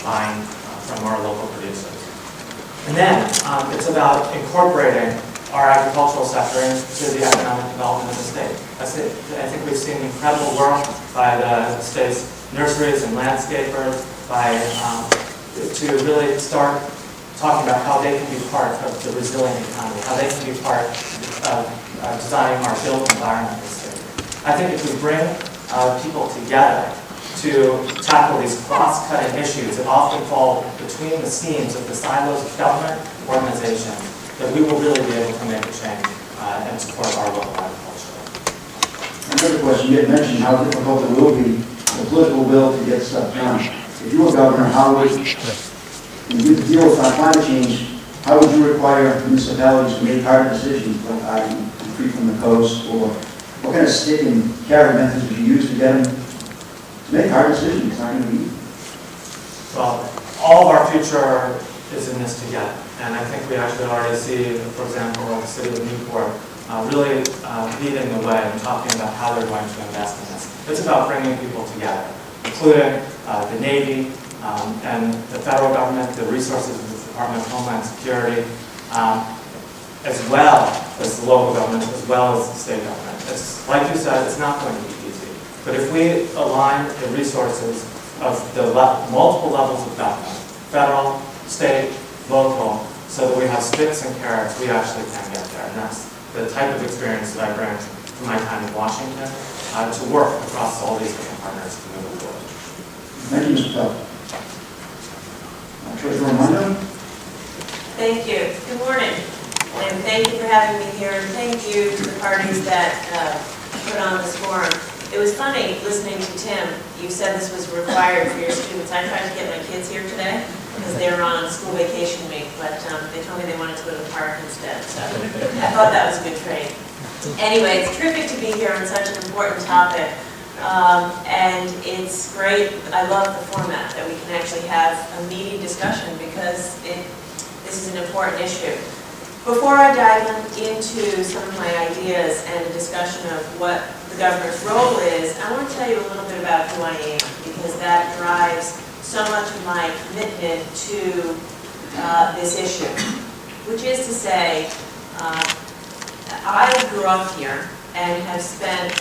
buying from our local producers. And then it's about incorporating our agricultural sector into the economic development of the state. I think we've seen incredible work by the state's nurseries and landscapers to really start talking about how they can be part of the resilient economy, how they can be part of designing our built environment in the state. I think if we bring people together to tackle these cross-cutting issues that often fall between the seams of the silos of government organization, that we will really be able to make a change and support our local agriculture. Another question, you had mentioned how difficult it will be, the political will to get stuff done. If you were governor, how would you deal with climate change? How would you require municipalities to make hard decisions, like free from the coast, or what kind of stick and carrot methods would you use to get them to make hard decisions? It's not going to be easy. Well, all of our future is in this together. And I think we actually already see, for example, the city of Newport really leading the way and talking about how they're going to invest in this. It's about bringing people together, including the Navy and the federal government, the resources of the Department of Homeland Security, as well as the local government, as well as the state government. It's, like you said, it's not going to be easy. But if we align the resources of the multiple levels of government, federal, state, local, so that we have sticks and carrots, we actually can get there. And that's the type of experience that I bring from my time in Washington to work across all these different partners to move forward. Thank you, Mr. Pell. Treasurer Raimondo. Thank you. Good morning. And thank you for having me here. And thank you to the parties that put on this forum. It was funny listening to Tim. You said this was required for your students. I tried to get my kids here today because they were on school vacation week, but they told me they wanted to go to the park instead. So I thought that was a good trade. Anyway, it's terrific to be here on such an important topic. And it's great. I love the format that we can actually have a meaty discussion because this is an important issue. Before I dive into some of my ideas and a discussion of what the governor's role is, I want to tell you a little bit about who I am, because that drives so much of my commitment to this issue, which is to say, I grew up here and have spent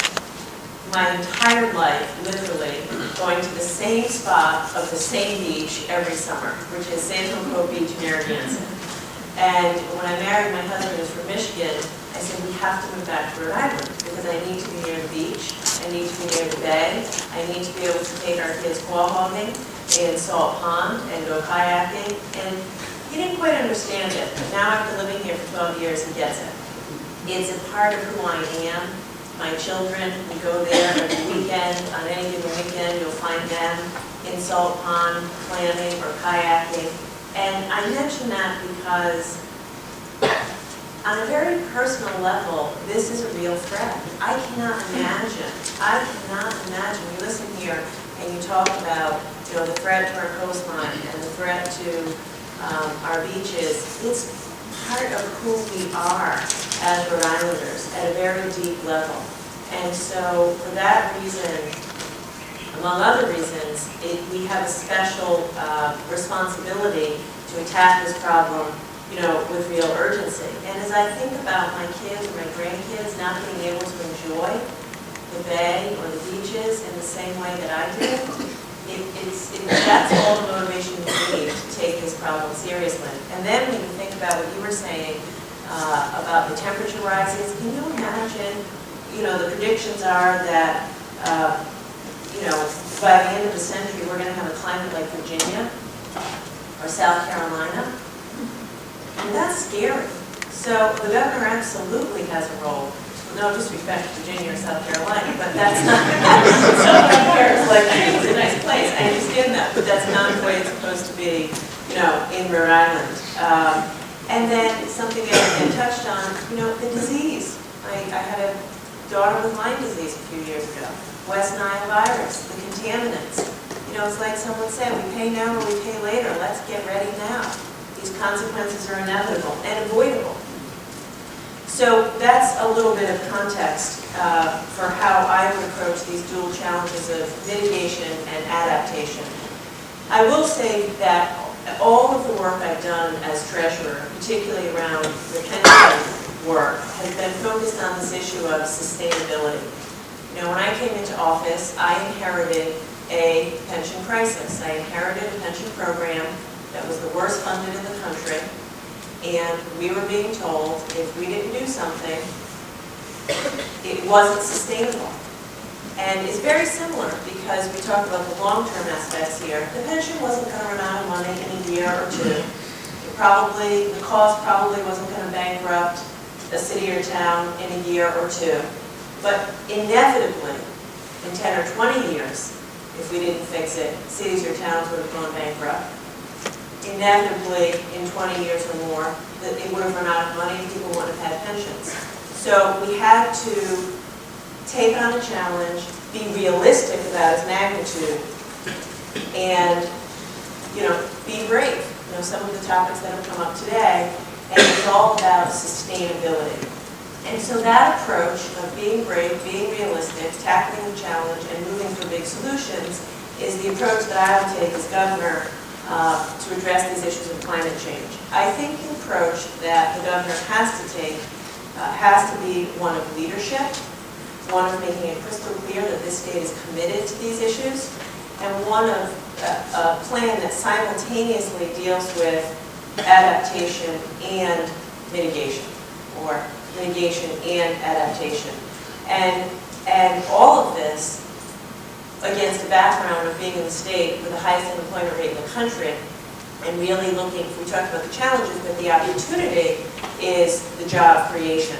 my entire life, literally, going to the same spot of the same beach every summer, which is Sand Hill Cove Beach in Narragansett. And when I married my husband, who's from Michigan, I said, we have to move back to Rhode Island because I need to be near the beach, I need to be near the bay, I need to be able to take our kids quail hogging in Salt Pond and go kayaking. And he didn't quite understand it, but now after living here for 12 years, he gets it. It's a part of who I am. My children, we go there every weekend. On any given weekend, you'll find them in Salt Pond clamming or kayaking. And I mention that because on a very personal level, this is a real threat. I cannot imagine, you listen here and you talk about, you know, the threat to our coastline and the threat to our beaches. It's part of who we are as Rhode Islanders at a very deep level. And so for that reason, among other reasons, we have a special responsibility to attack this problem, you know, with real urgency. And as I think about my kids or my grandkids not being able to enjoy the bay or the beaches in the same way that I did, that's all the motivation we need to take this problem seriously. And then when you think about what you were saying about the temperature rises, can you imagine, you know, the predictions are that, you know, by the end of the century, we're going to have a climate like Virginia or South Carolina. And that's scary. So the governor absolutely has a role. No disrespect to Virginia or South Carolina, but that's not, somebody here is like, hey, it's a nice place. I understand that, but that's not the way it's supposed to be, you know, in Rhode Island. And then something that I touched on, you know, the disease. I had a daughter with Lyme disease a few years ago. West Nile virus, the contaminants. You know, it's like someone said, we pay now or we pay later. Let's get ready now. These consequences are inevitable and avoidable. So that's a little bit of context for how I would approach these dual challenges of mitigation and adaptation. I will say that all of the work I've done as treasurer, particularly around the pension work, has been focused on this issue of sustainability. You know, when I came into office, I inherited a pension crisis. I inherited a pension program that was the worst funded in the country. And we were being told if we didn't do something, it wasn't sustainable. And it's very similar because we talk about the long-term aspects here. The pension wasn't going to run out of money in a year or two. The cost probably wasn't going to bankrupt a city or town in a year or two. But inevitably, in 10 or 20 years, if we didn't fix it, cities or towns would have gone bankrupt. Inevitably, in 20 years or more, that it would have run out of money and people wouldn't have had pensions. So we had to take on a challenge, be realistic about its magnitude, and, you know, be brave. You know, some of the topics that have come up today, and it's all about sustainability. And so that approach of being brave, being realistic, tackling the challenge, and moving for big solutions is the approach that I will take as governor to address these issues of climate change. I think the approach that the governor has to take has to be one of leadership, one of making it crystal clear that this state is committed to these issues, and one of a plan that simultaneously deals with adaptation and mitigation, or mitigation and adaptation. And all of this against the background of being in the state with the highest unemployment rate in the country, and really looking, we talked about the challenges, but the opportunity is the job creation.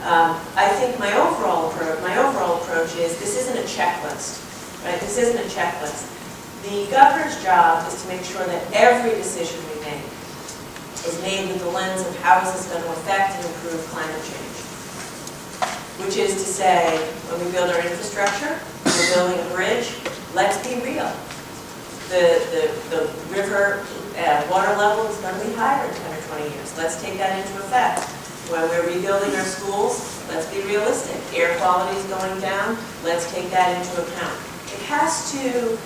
I think my overall approach is this isn't a checklist, right? This isn't a checklist. The governor's job is to make sure that every decision we make is made with the lens of how is this going to affect and improve climate change. Which is to say, when we build our infrastructure, we're building a bridge, let's be real. The river water level is going to be higher in 10 or 20 years. Let's take that into effect. When we're rebuilding our schools, let's be realistic. Air quality is going down, let's take that into account. It has to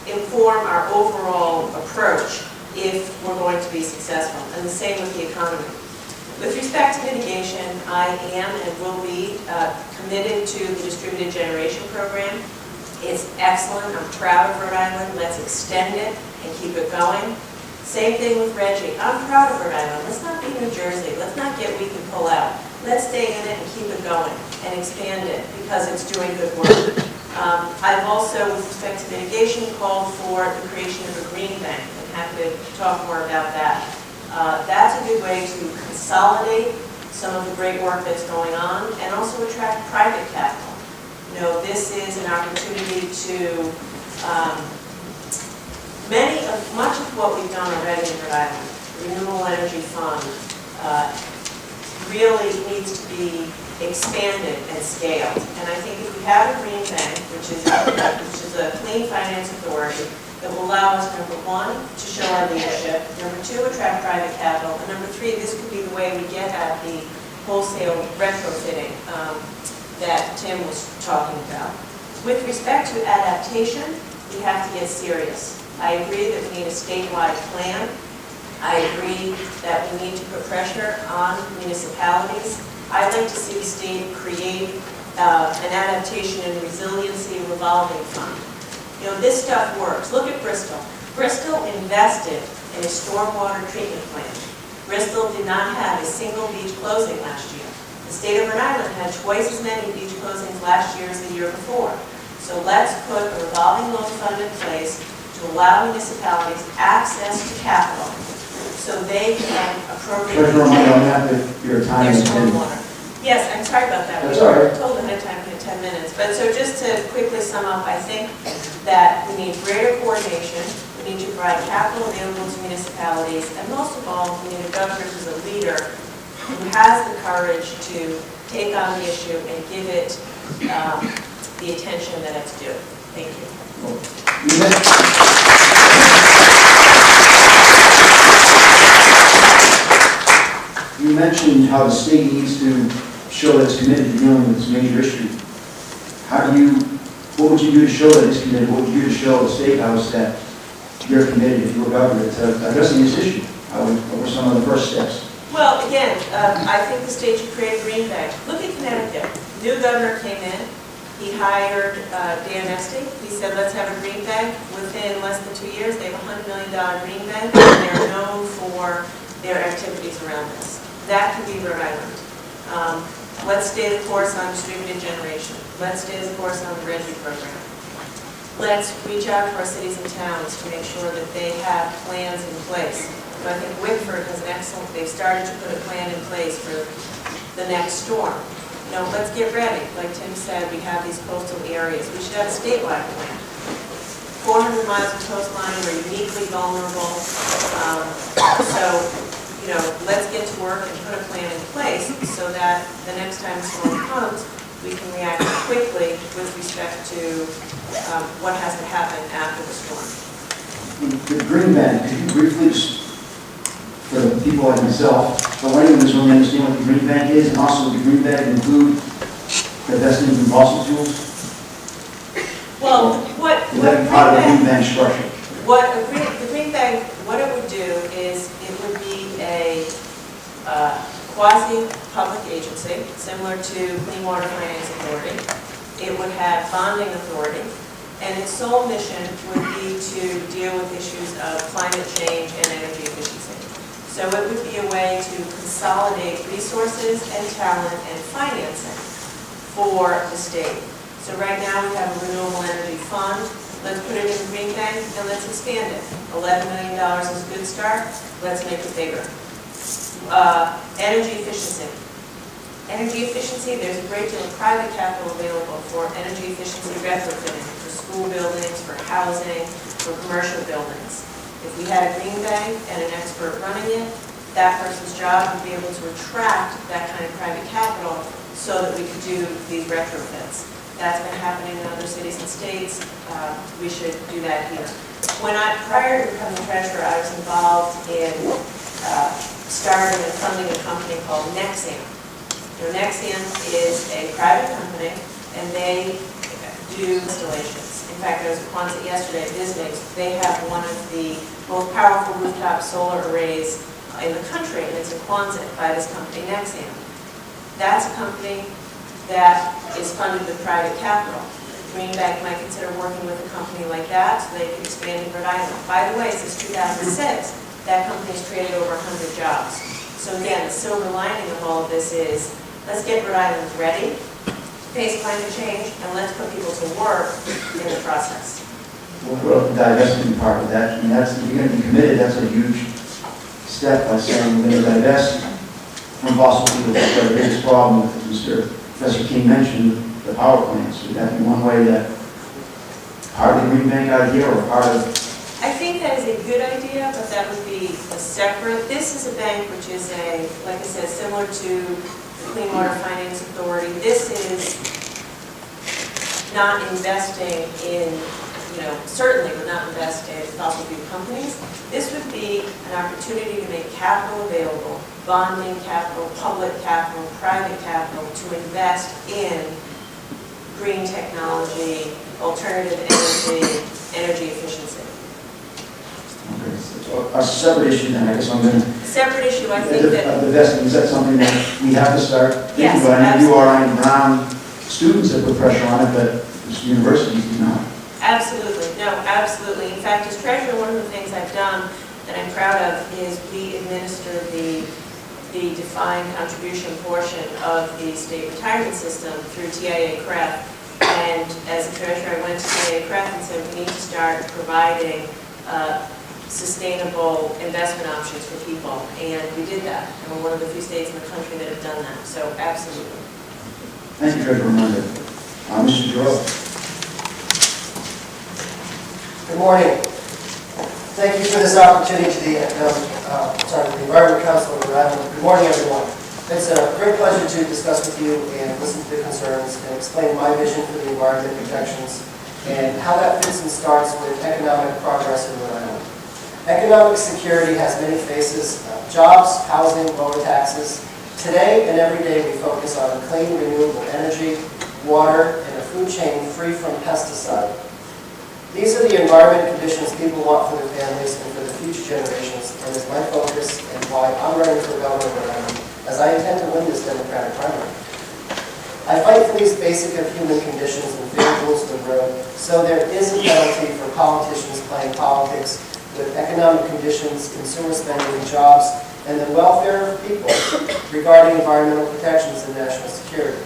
inform our overall approach if we're going to be successful, and the same with the economy. With respect to mitigation, I am and will be committed to the distributed generation program. It's excellent. I'm proud of Rhode Island. Let's extend it and keep it going. Same thing with Reggie. I'm proud of Rhode Island. Let's not be New Jersey. Let's not get we can pull out. Let's stay in it and keep it going and expand it because it's doing good work. I've also, with respect to mitigation, called for the creation of a green bank. I'm happy to talk more about that. That's a good way to consolidate some of the great work that's going on and also attract private capital. You know, this is an opportunity to, much of what we've done already in Rhode Island, the Renewable Energy Fund, really needs to be expanded and scaled. And I think if we have a green bank, which is a clean finance authority, that will allow us, number one, to show our leadership, number two, attract private capital, and number three, this could be the way we get at the wholesale retrofitting that Tim was talking about. With respect to adaptation, we have to get serious. I agree that we need a statewide plan. I agree that we need to put pressure on municipalities. I'd like to see the state create an adaptation and resiliency revolving fund. You know, this stuff works. Look at Bristol. Bristol invested in a stormwater treatment plant. Bristol did not have a single beach closing last year. The state of Rhode Island had twice as many beach closings last year as the year before. So let's put a revolving loan fund in place to allow municipalities access to capital so they can appropriately Treasurer Raimondo, I'm happy your time their has been. stormwater. Yes, I'm sorry about that. That's We all were right. told ahead of time in 10 minutes. But so just to quickly sum up, I think that we need greater coordination. We need to provide capital available to municipalities. And most of all, we need a governor who's a leader who has the courage to take on the issue and give it the attention that it's due. Thank you. You mentioned how the state needs to show that it's committed to dealing with this major issue. What would you do to show that it's committed? What would you do to show the State House that you're committed, if you were governor, to addressing this issue? What were some of the first steps? Well, again, I think the state should create a green bank. Look at Connecticut. New governor came in. He hired Dan Esty. He said, let's have a green bank. Within less than 2 years, they have a $100 million green bank, and they're known for their activities around this. That could be Rhode Island. Let's stay the course on distributed generation. Let's stay the course on the Reggie program. Let's reach out to our cities and towns to make sure that they have plans in place. So I think Whitford has an excellent, they've started to put a plan in place for the next storm. You know, let's get ready. Like Tim said, we have these coastal areas. We should have a statewide plan. 400 miles of coastline, we're uniquely vulnerable. So, you know, let's get to work and put a plan in place so that the next time the storm comes, we can react quickly with respect to what has to happen after the storm. The green bank, could you briefly, just for the people like myself, for anyone who's really understand what the green bank is, and also the green bank include investment in fossil fuels? Well, what Would that be part of the green bank structure? the green bank, what it would do is it would be a quasi-public agency, similar to Clean Water Finance Authority. It would have bonding authority, and its sole mission would be to deal with issues of climate change and energy efficiency. So it would be a way to consolidate resources and talent and financing for the state. So right now we have a renewable energy fund. Let's put it in the green bank and let's expand it. $11 million is a good start. Let's make it bigger. Energy efficiency. Energy efficiency, there's a great deal of private capital available for energy efficiency retrofitting, for school buildings, for housing, for commercial buildings. If we had a green bank and an expert running it, that person's job would be able to attract that kind of private capital so that we could do these retrofits. That's been happening in other cities and states. We should do that here. Prior to becoming treasurer, I was involved in starting and funding a company called Nexam. Nexam is a private company, and they do installations. In fact, I was at Quonset yesterday visiting. They have one of the most powerful rooftop solar arrays in the country, and it's in Quonset by this company, Nexam. That's a company that is funded with private capital. Green Bank might consider working with a company like that so they can expand in Rhode Island. By the way, since 2006, that company's created over 100 jobs. So again, the silver lining of all of this is, let's get Rhode Island ready, face climate change, and let's put people to work in the process. Well, the divestment part of that, I mean, that's, if you're going to be committed, that's a huge step by saying we're going to divest from fossil fuels. That's the biggest problem, as Mr. Professor King mentioned, the power plants. Would that be one way that part of the Green Bank idea or part of? I think that is a good idea, but that would be a separate, this is a bank which is a, like I said, similar to the Clean Water Finance Authority. This is not investing in, certainly would not invest in fossil fuel companies. This would be an opportunity to make capital available, bonding capital, public capital, private capital, to invest in green technology, alternative energy efficiency. Okay, so a separate issue then, I guess I'm going to. Separate issue, I think that. The vesting, is that something that we have to start thinking Yes, about? I know you absolutely. are around students that put pressure on it, but universities do not. Absolutely, no, absolutely. In fact, as treasurer, one of the things I've done that I'm proud of is we administer the defined contribution portion of the state retirement system through TIA CREF. And as a treasurer, I went to TIA CREF and said, we need to start providing sustainable investment options for people. And we did that. And we're one of the few states in the country that have done that. So absolutely. Thank you, Treasurer Raimondo. Mr. Girouard. Good morning. Thank you for this opportunity to the Environment Council of Rhode Island. Good morning, everyone. It's a great pleasure to discuss with you and listen to the concerns and explain my vision for the environment protections and how that fits and starts with economic progress in Rhode Island. Economic security has many faces: jobs, housing, lower taxes. Today and every day we focus on clean, renewable energy, water, and a food chain free from pesticide. These are the environment conditions people want for their families and for the future generations, and is my focus and why I'm running for governor of Rhode Island, as I intend to win this Democratic primary. I fight for these basic of human conditions and fair rules of the road, so there is a penalty for politicians playing politics with economic conditions, consumer spending, jobs, and the welfare of people regarding environmental protections and national security.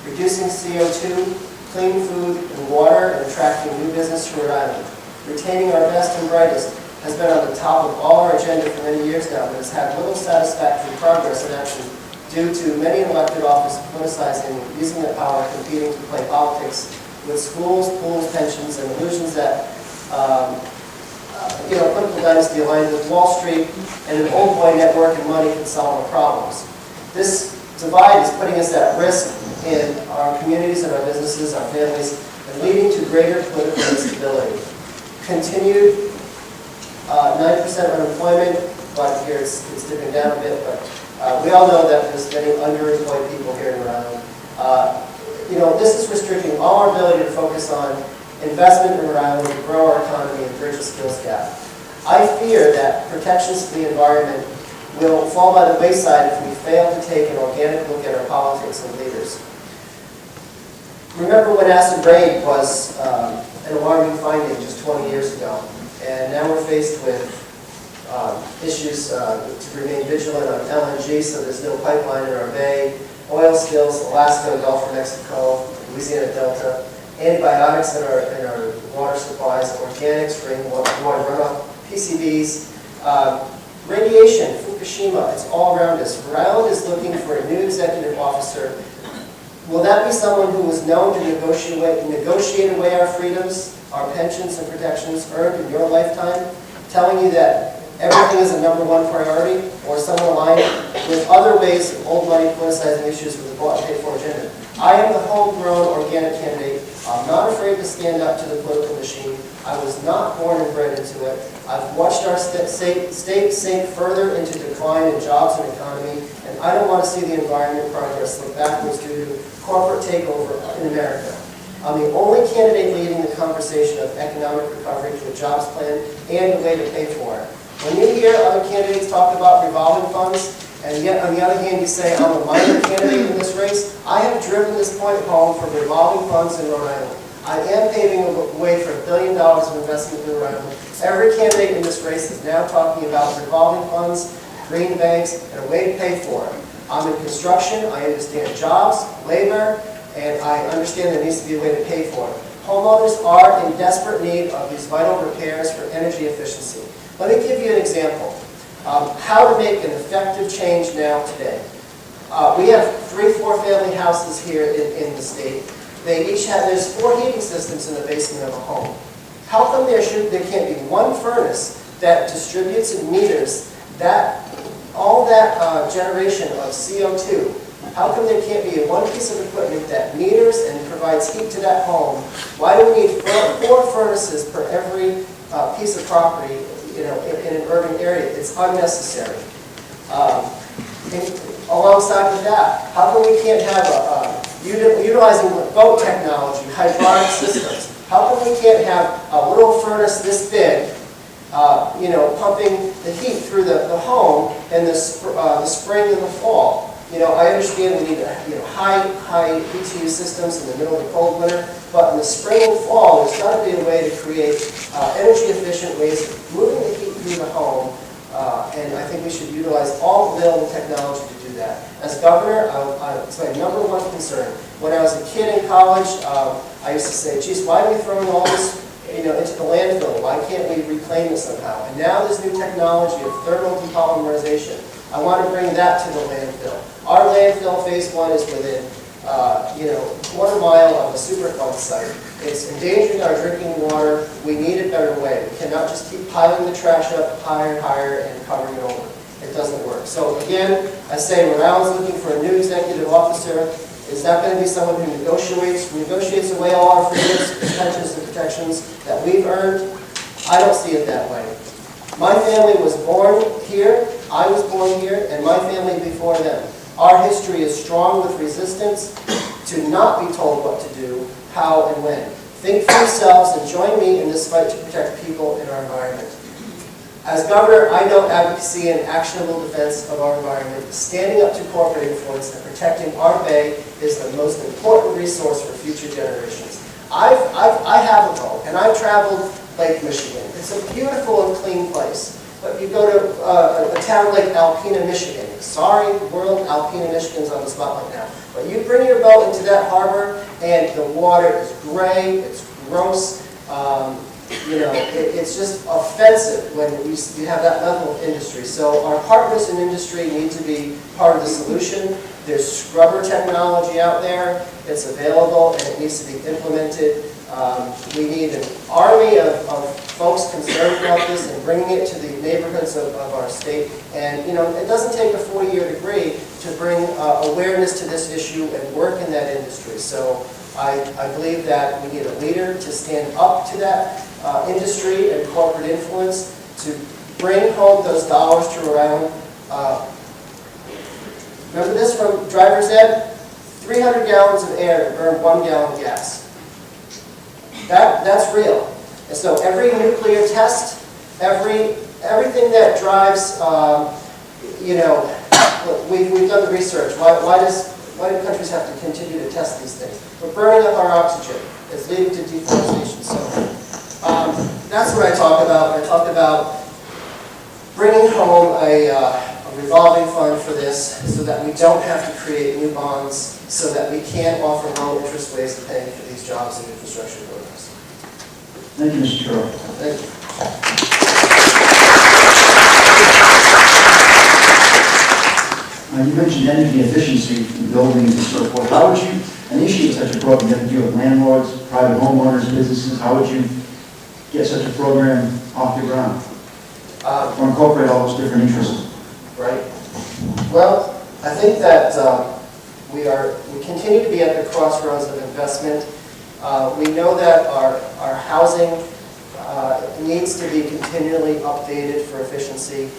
Reducing CO2, clean food and water, and attracting new business to Rhode Island. Retaining our best and brightest has been on the top of all our agenda for many years now, but has had little satisfactory progress in action due to many elected office politicizing, using their power, competing to play politics with schools, pools, pensions, and illusions that political dynasty aligned with Wall Street and an old boy network and money can solve our problems. This divide is putting us at risk in our communities and our businesses, our families, and leading to greater political instability. Continued 9% unemployment, but here it's dipping down a bit, but we all know that there's many underemployed people here in Rhode Island. This is restricting all our ability to focus on investment in Rhode Island to grow our economy and bridge the skills gap. I fear that protections to the environment will fall by the wayside if we fail to take an organic look at our politics and leaders. Remember when acid rain was an alarming finding just 20 years ago, and now we're faced with issues to remain vigilant on LNG, so there's no pipeline in our bay, oil spills, Alaska, Gulf of Mexico, Louisiana Delta, antibiotics in our water supplies, organics, rainwater runoff, PCBs, radiation, Fukushima, it's all around us. Rhode Island is looking for a new executive officer. Will that be someone who is known to negotiate away our freedoms, our pensions and protections earned in your lifetime, telling you that everything is a #1 priority, or someone aligned with other ways of old money politicizing issues with a bought and paid for agenda? I am the homegrown organic candidate. I'm not afraid to stand up to the political machine. I was not born and bred into it. I've watched our state sink further into decline in jobs and economy, and I don't want to see the environment progress slip backwards due to corporate takeover in America. I'm the only candidate leading the conversation of economic recovery to a jobs plan and a way to pay for it. When you hear other candidates talk about revolving funds, and yet on the other hand you say I'm a minor candidate in this race, I have driven this point home for revolving funds in Rhode Island. I am paving a way for $1 billion of investment in Rhode Island. Every candidate in this race is now talking about revolving funds, green banks, and a way to pay for it. I'm in construction, I understand jobs, labor, and I understand there needs to be a way to pay for it. Homeowners are in desperate need of these vital repairs for energy efficiency. Let me give you an example. How to make an effective change now today. We have 3 4-family houses here in the state. They each have, there's 4 heating systems in the basement of a home. How come there can't be one furnace that distributes and meters all that generation of CO2? How come there can't be one piece of equipment that meters and provides heat to that home? Why do we need 4 furnaces per every piece of property, in an urban area? It's unnecessary. Alongside with that, how come we can't have utilizing boat technology, hydraulic systems? How come we can't have a little furnace this big, pumping the heat through the home in the spring and the fall? I understand we need high BTU systems in the middle of the cold winter, but in the spring and fall, there's got to be a way to create energy-efficient ways of moving the heat through the home, and I think we should utilize all available technology to do that. As governor, it's my #1 concern. When I was a kid in college, I used to say, geez, why are we throwing all this into the landfill? Why can't we reclaim it somehow? And now there's new technology of thermal depolymerization. I want to bring that to the landfill. Our landfill, phase 1, is within, quarter mile of a Superfund site. It's endangering our drinking water. We need a better way. We cannot just keep piling the trash up higher and higher and covering it over. It doesn't work. So again, I say Rhode Island's looking for a new executive officer. Is that going to be someone who negotiates away all our freedoms, pensions, and protections that we've earned? I don't see it that way. My family was born here, I was born here, and my family before them. Our history is strong with resistance to not be told what to do, how, and when. Think for yourselves and join me in this fight to protect people in our environment. As governor, I know advocacy and actionable defense of our environment, standing up to corporate influence and protecting our bay is the most important resource for future generations. I have a boat, and I've traveled Lake Michigan. It's a beautiful and clean place. But you go to a town like Alpena, Michigan. Sorry, world, Alpena, Michigan's on the spotlight now. But you bring your boat into that harbor, and the water is gray, it's gross. It's just offensive when you have that level of industry. So our partners in industry need to be part of the solution. There's scrubber technology out there. It's available, and it needs to be implemented. We need an army of folks concerned about this and bringing it to the neighborhoods of our state. And, it doesn't take a 4-year degree to bring awareness to this issue and work in that industry. So I believe that we need a leader to stand up to that industry and corporate influence to bring home those dollars to Rhode Island. Remember this from driver's ed? 300 gallons of air to burn 1 gallon of gas. That's real. And so every nuclear test, everything that drives, we've done the research. Why do countries have to continue to test these things? We're burning up our oxygen. It's leading to deforestation. So that's what I talk about. I talk about bringing home a revolving fund for this so that we don't have to create new bonds, so that we can offer low-interest ways of paying for these jobs and infrastructure programs. Thank you, Mr. Girouard. Thank you. You mentioned energy efficiency in buildings and so forth. How would you initiate such a program? You have to deal with landlords, private homeowners, businesses. How would you get such a program off the ground? Or incorporate all those different interests? Right. Well, I think that we continue to be at the crossroads of investment We know that our housing needs to be continually updated for efficiency.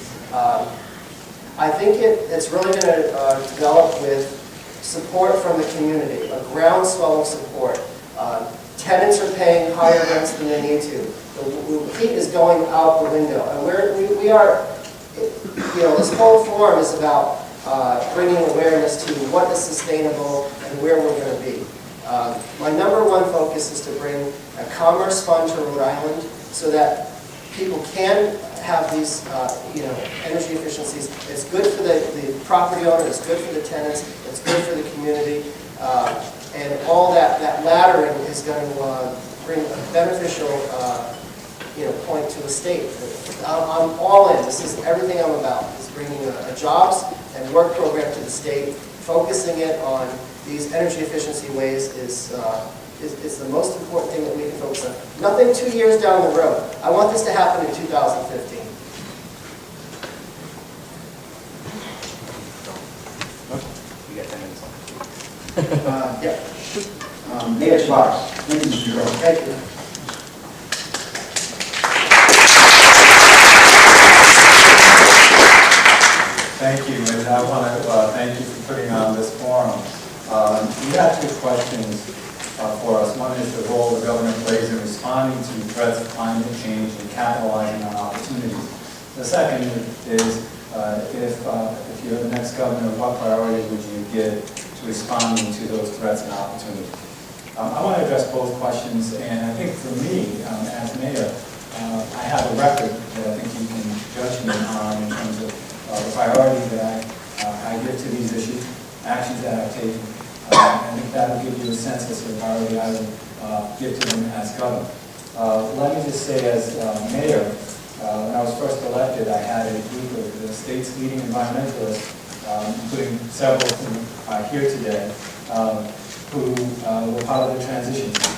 I think it's really going to develop with support from the community, a groundswell of support. Tenants are paying higher rents than they need to. The heat is going out the window, and we are, this whole forum is about bringing awareness to what is sustainable and where we're going to be. My number one focus is to bring a commerce fund to Rhode Island so that people can have these, energy efficiencies. It's good for the property owner, it's good for the tenants, it's good for the community, and all that laddering is going to bring a beneficial, point to the state. I'm all in. This is everything I'm about. Is bringing a jobs and work program to the state, focusing it on these energy efficiency ways is the most important thing that we can focus on. Nothing 2 years down the road. I want this to happen in 2015. You got 10 minutes left. Yeah. Mayor Taveras. Thank you, Mr. Gerritt. Thank you. Thank you, and I want to thank you for putting on this forum. We have two questions for us. One is the role the government plays in responding to threats of climate change and capitalizing on opportunities. The second is if you're the next governor, what priority would you give to responding to those threats and opportunities? I want to address both questions, and I think for me, as mayor, I have a record that I think you can judge me on in terms of the priority that I give to these issues, actions that I've taken. I think that will give you a sense as to the priority I will give to them as governor. Let me just say, as mayor, when I was first elected, I had a group of the state's leading environmentalists, including several who are here today, who were part of the transition team.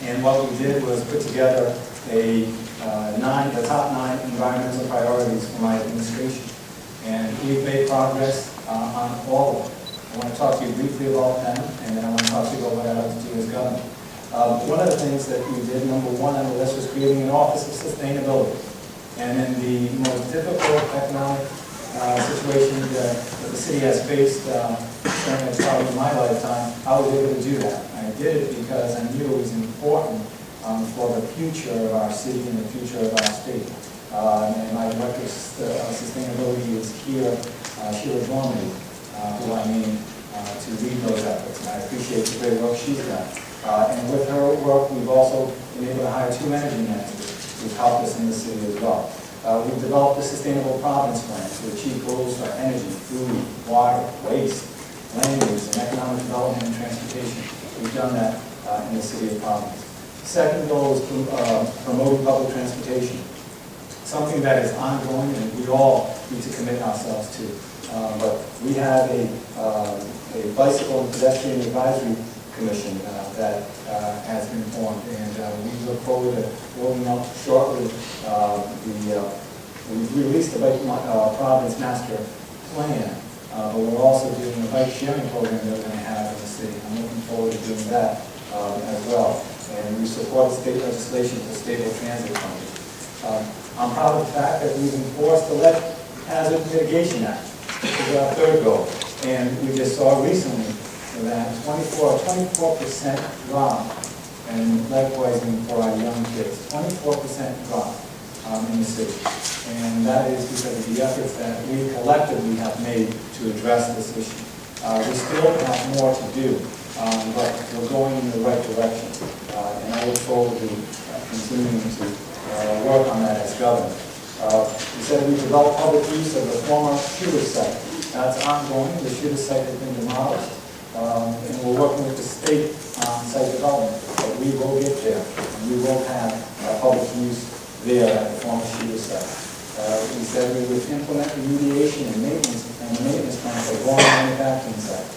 And what we did was put together the top 9 environmental priorities for my administration. And we've made progress on all of them. I want to talk to you briefly about them, and then I want to talk to you about what I'd like to do as governor. One of the things that we did, number 1 on the list, was creating an Office of Sustainability. And in the most difficult economic situation that the city has faced, certainly as part of my lifetime, I was able to do that. I did it because I knew it was important for the future of our city and the future of our state. And my director of sustainability is here, Sheila Dormady, who I mean to lead those efforts. And I appreciate the great work she's done. And with her work, we've also been able to hire 2 managing managers who've helped us in the city as well. We've developed a sustainable province plan to achieve goals for energy, food, water, waste, land use, and economic development and transportation. We've done that in the city of Providence. Second goal is promoting public transportation, something that is ongoing and we all need to commit ourselves to. But we have a bicycle and pedestrian advisory commission that has been formed, and we look forward to rolling out shortly. We released the Bike Providence Master Plan, but we're also doing a bike sharing program that we're going to have in the city. I'm looking forward to doing that as well. And we support state legislation for stable transit funding. I'm proud of the fact that we've enforced the Lead Hazard Mitigation Act, which is our 3rd goal. And we just saw recently that 24% drop in lead poisoning for our young kids. 24% drop in the city. And that is because of the efforts that we collectively have made to address this issue. We still have more to do, but we're going in the right direction. And I look forward to continuing to work on that as governor. We said we developed public use of the former shooter site. That's ongoing. The shooter site has been demolished. And we're working with the state on site development. But we will get there. And we will have public use there at the former shooter site. We said we would implement remediation and maintenance plan for the manufacturing site.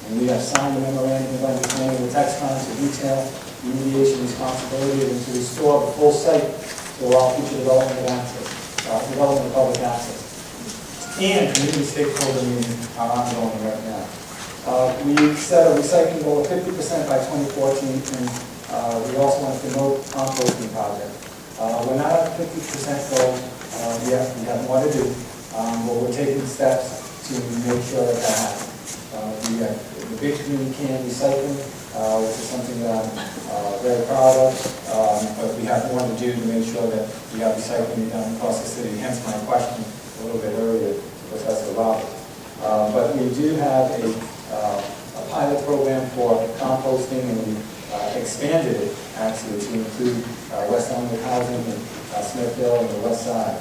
And we have signed a memorandum of understanding with Textron to detail remediation responsibility and to restore the full site to allow future development of public access. And community stakeholder meetings are ongoing right now. We set a recycling goal of 50% by 2014, and we also want to promote composting project. We're not at 50% goal yet, we have more to do, but we're taking steps to make sure that that happens. We have the big green can recycling, which is something that I'm very proud of, but we have more to do to make sure that we have recycling done across the city, hence my question a little bit earlier to Professor Roberts. But we do have a pilot program for composting, and we expanded it actually to include West Elmwood housing and Smithville and the West Side.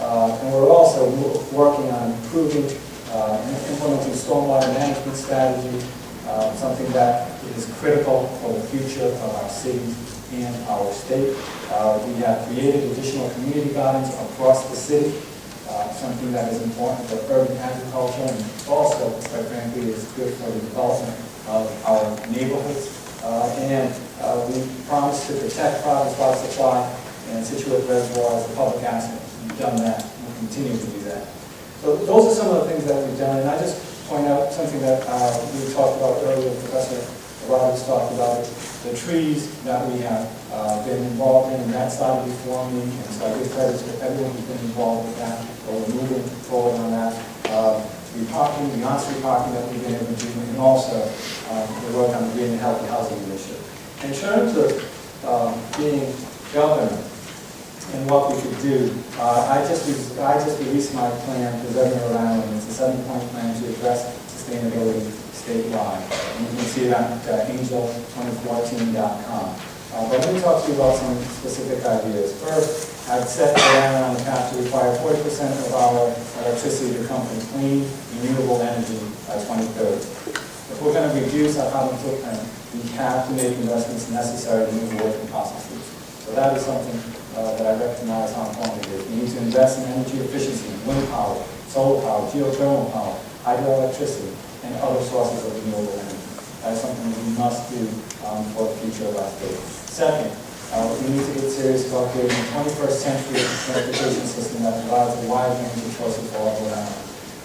And we're also working on improving and implementing stormwater management strategy, something that is critical for the future of our cities and our state. We have created additional community gardens across the city, something that is important for urban agriculture, and also, quite frankly, is good for the development of our neighborhoods. And we promise to protect Providence water supply and Situate Reservoir as a public asset. We've done that, and we'll continue to do that. So those are some of the things that we've done, and I just point out something that we talked about earlier, Professor Roberts talked about it, the trees that we have been involved in, and that started before me, and so I give credit to everyone who's been involved with that, but we're moving forward on that. The parking, the on-street parking that we've been able to do, and also the work on the Green and Healthy Housing Initiative. In terms of being governor and what we could do, I just released my plan to Governor Rhode Island. It's a 7-point plan to address sustainability statewide. And you can see it on angel2014.com. But let me talk to you about some specific ideas. First, I've set Rhode Island on the path to require 40% of our electricity to come from clean, renewable energy by 2030. If we're going to reduce our carbon footprint, we have to make investments necessary to move away from fossil fuels. So that is something that I recognize how important it is. We need to invest in energy efficiency, wind power, solar power, geothermal power, hydroelectricity, and other sources of renewable energy. That is something we must do for the future of our state. Second, we need to get serious about creating a 21st century transportation system that provides a wide range of choices for all Rhode Island.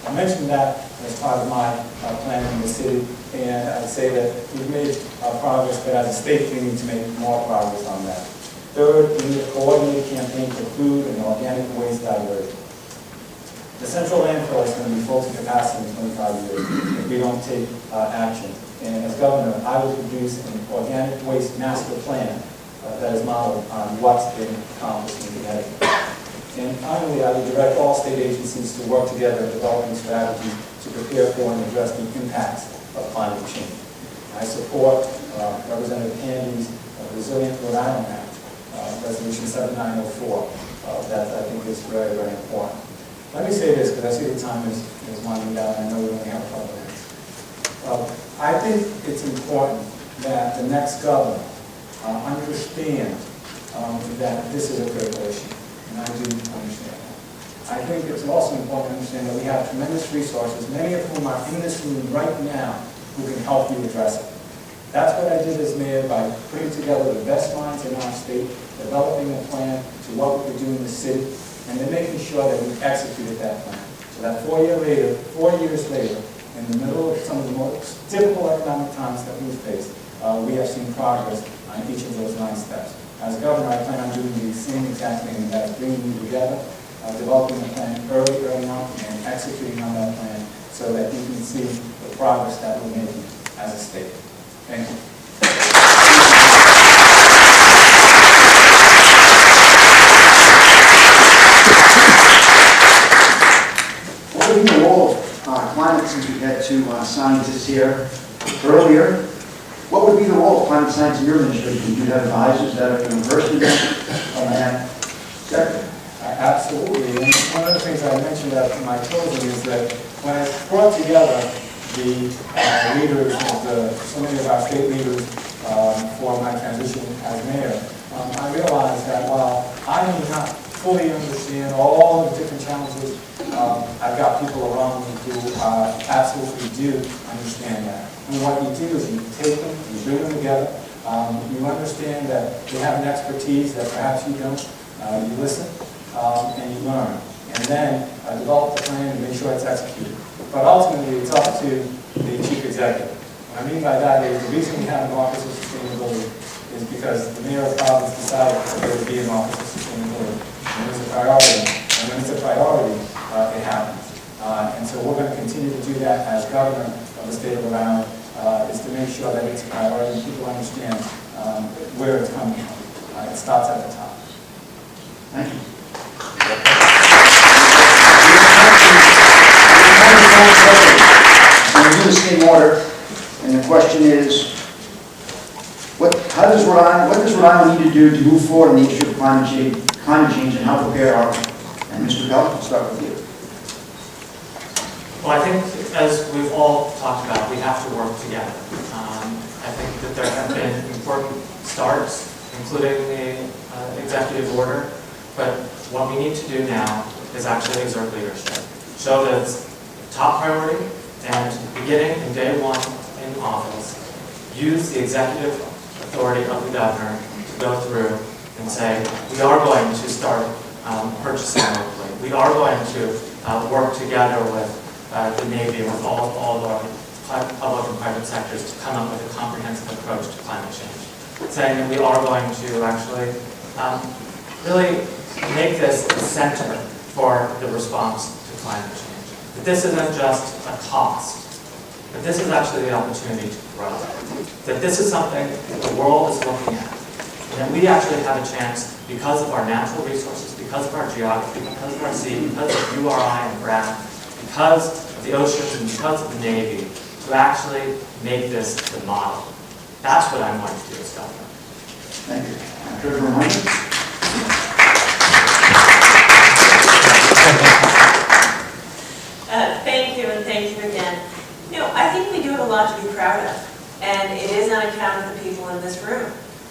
I mentioned that as part of my plan in the city, and I'd say that we've made progress, but as a state we need to make more progress on that. Third, we need a coordinated campaign for food and organic waste diversion. The central landfill is going to be full to capacity in 25 years if we don't take action. And as governor, I will produce an organic waste master plan that is modeled on what's been accomplished in Connecticut. And finally, I will direct all state agencies to work together in developing strategies to prepare for and address the impacts of climate change. I support Representative Handy's Resilient Rhode Island Act, Resolution 7904. That I think is very, very important. Let me say this, because I see the time is winding down, and I know we only have a couple of minutes. I think it's important that the next governor understand that this is a critical issue, and I do understand that. I think it's also important to understand that we have tremendous resources, many of whom are in this room right now, who can help you address it. That's what I did as mayor by putting together the best minds in our state, developing a plan to what we could do in the city, and then making sure that we executed that plan. So that 4 years later, in the middle of some of the most difficult economic times that we've faced, we have seen progress on each of those 9 steps. As governor, I plan on doing the same exact thing, and that is bringing you together, developing a plan early on, and executing on that plan so that you can see the progress that we're making as a state. Thank you. What would be the role of climate, since we had 2 scientists here earlier? What would be the role of climate science in your administration? Do you have advisors that are versed in that sector? Absolutely. And one of the things I mentioned at my closing is that when I brought together the leaders of so many of our state leaders for my transition as mayor, I realized that while I may not fully understand all the different challenges, I've got people around me who absolutely do understand that. And what you do is you take them, you bring them together, you understand that they have an expertise that perhaps you don't, you listen, and you learn. And then develop the plan and make sure it's executed. But ultimately, it's up to the chief executive. What I mean by that is the reason we have an office of sustainability is because the mayor of the province decided that there would be an office of sustainability. And it was a priority. And when it's a priority, it happens. And so we're going to continue to do that as governor of the state of Rhode Island, is to make sure that it's a priority and people understand where it's coming from. It starts at the top. Thank you. We're in the same order, and the question is, what does Rhode Island need to do to move forward on the issue of climate change, and how prepared are we? And Mr. Pell, I'll start with you. Well, I think, as we've all talked about, we have to work together. I think that there have been important starts, including the executive order, but what we need to do now is actually exert leadership. Show that it's top priority, and beginning in day one in office, use the executive authority of the governor to go through and say, we are going to start purchasing locally. We are going to work together with the Navy and with all of our public and private sectors to come up with a comprehensive approach to climate change. Saying that we are going to actually really make this a center for the response to climate change. That this isn't just a cost, but this is actually the opportunity to grow. That this is something that the world is looking at. And that we actually have a chance, because of our natural resources, because of our geography, because of our sea, because of URI and ground, because of the oceans and because of the Navy, to actually make this the model. That's what I'm going to do as governor. Thank you. Treasurer Raimondo. Thank you, and thank you again. You know, I think we do have a lot to be proud of, and it is on account of the people in this room.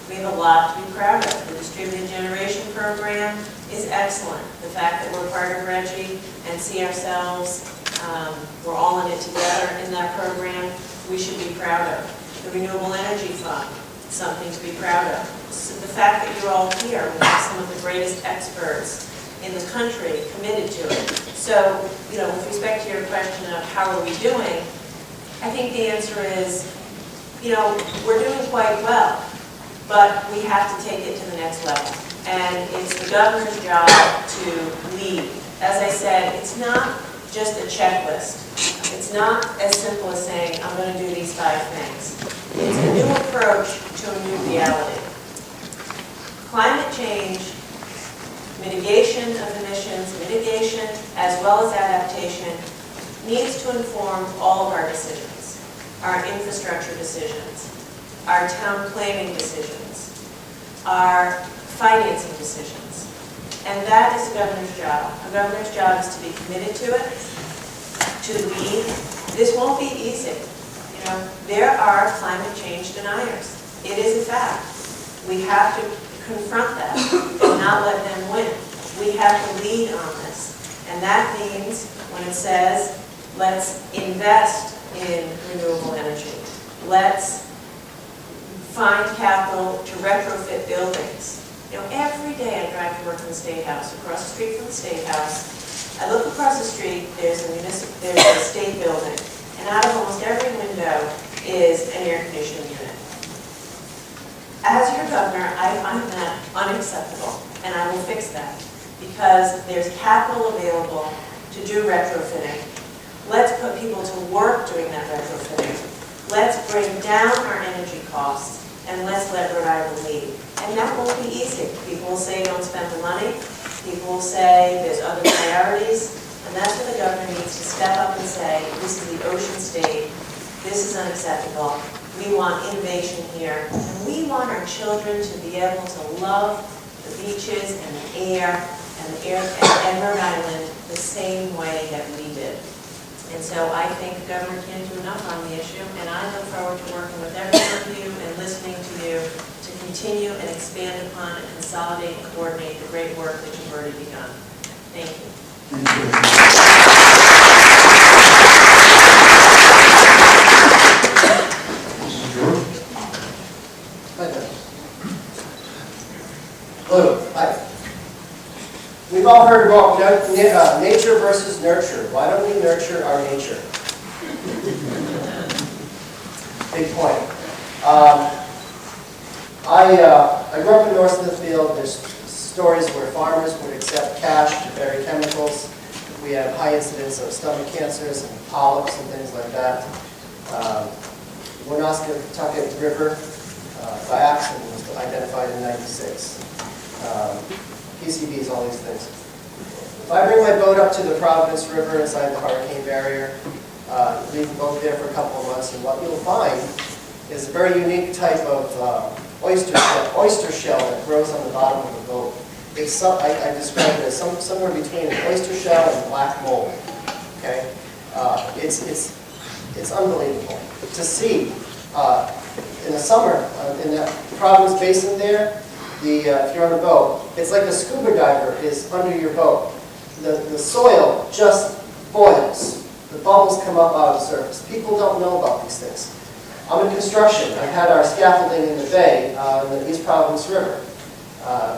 We have a lot to be proud of. The distributed generation program is excellent. The fact that we're part of RGGI and see ourselves, we're all in it together in that program, we should be proud of. The Renewable Energy Fund, something to be proud of. So the fact that you're all here, we have some of the greatest experts in the country committed to it. So, you know, with respect to your question of how are we doing, I think the answer is, you know, we're doing quite well, but we have to take it to the next level. And it's the governor's job to lead. As I said, it's not just a checklist. It's not as simple as saying, I'm going to do these 5 things. It's a new approach to a new reality. Climate change, mitigation of emissions, mitigation as well as adaptation, needs to inform all of our decisions, our infrastructure decisions, our town planning decisions, our financing decisions. And that is the governor's job. A governor's job is to be committed to it, to lead. This won't be easy. You know, there are climate change deniers. It is a fact. We have to confront that and not let them win. We have to lead on this. And that means when it says, let's invest in renewable energy. Let's find capital to retrofit buildings. You know, every day I drive to work in the State House. Across the street from the State House, I look across the street, there's a state building. And out of almost every window is an air conditioning unit. As your governor, I find that unacceptable, and I will fix that, because there's capital available to do retrofitting. Let's put people to work doing that retrofitting. Let's bring down our energy costs, and let's let Rhode Island lead. And that won't be easy. People will say don't spend the money. People will say there's other priorities, and that's where the governor needs to step up and say, this is the ocean state, this is unacceptable. We want innovation here, and we want our children to be able to love the beaches and the air and Rhode Island the same way that we did. And so I think the governor can't do enough on the issue, and I look forward to working with every one of you and listening to you to continue and expand upon and consolidate and coordinate the great work that you've already begun. Thank you. We've all heard about nature versus nurture. Why don't we nurture our nature? big point. I grew up in North Smithfield. There's stories where farmers would accept cash to bury chemicals. We have high incidence of stomach cancers and polyps and things like that. Woonasquatucket River by accident was identified in '96. PCBs, all these things. If I bring my boat up to the Providence River inside the hurricane barrier, leave the boat there for a couple of months, and what you'll find is a very unique type of oyster shell that grows on the bottom of the boat. I describe it as somewhere between an oyster shell and black mold. Okay, it's unbelievable to see. In the summer, in that Providence Basin there, if you're on a boat, it's like a scuba diver is under your boat. The soil just boils. The bubbles come up out of the surface. People don't know about these things. I'm in construction. I've had our scaffolding in the bay, in the East Providence River.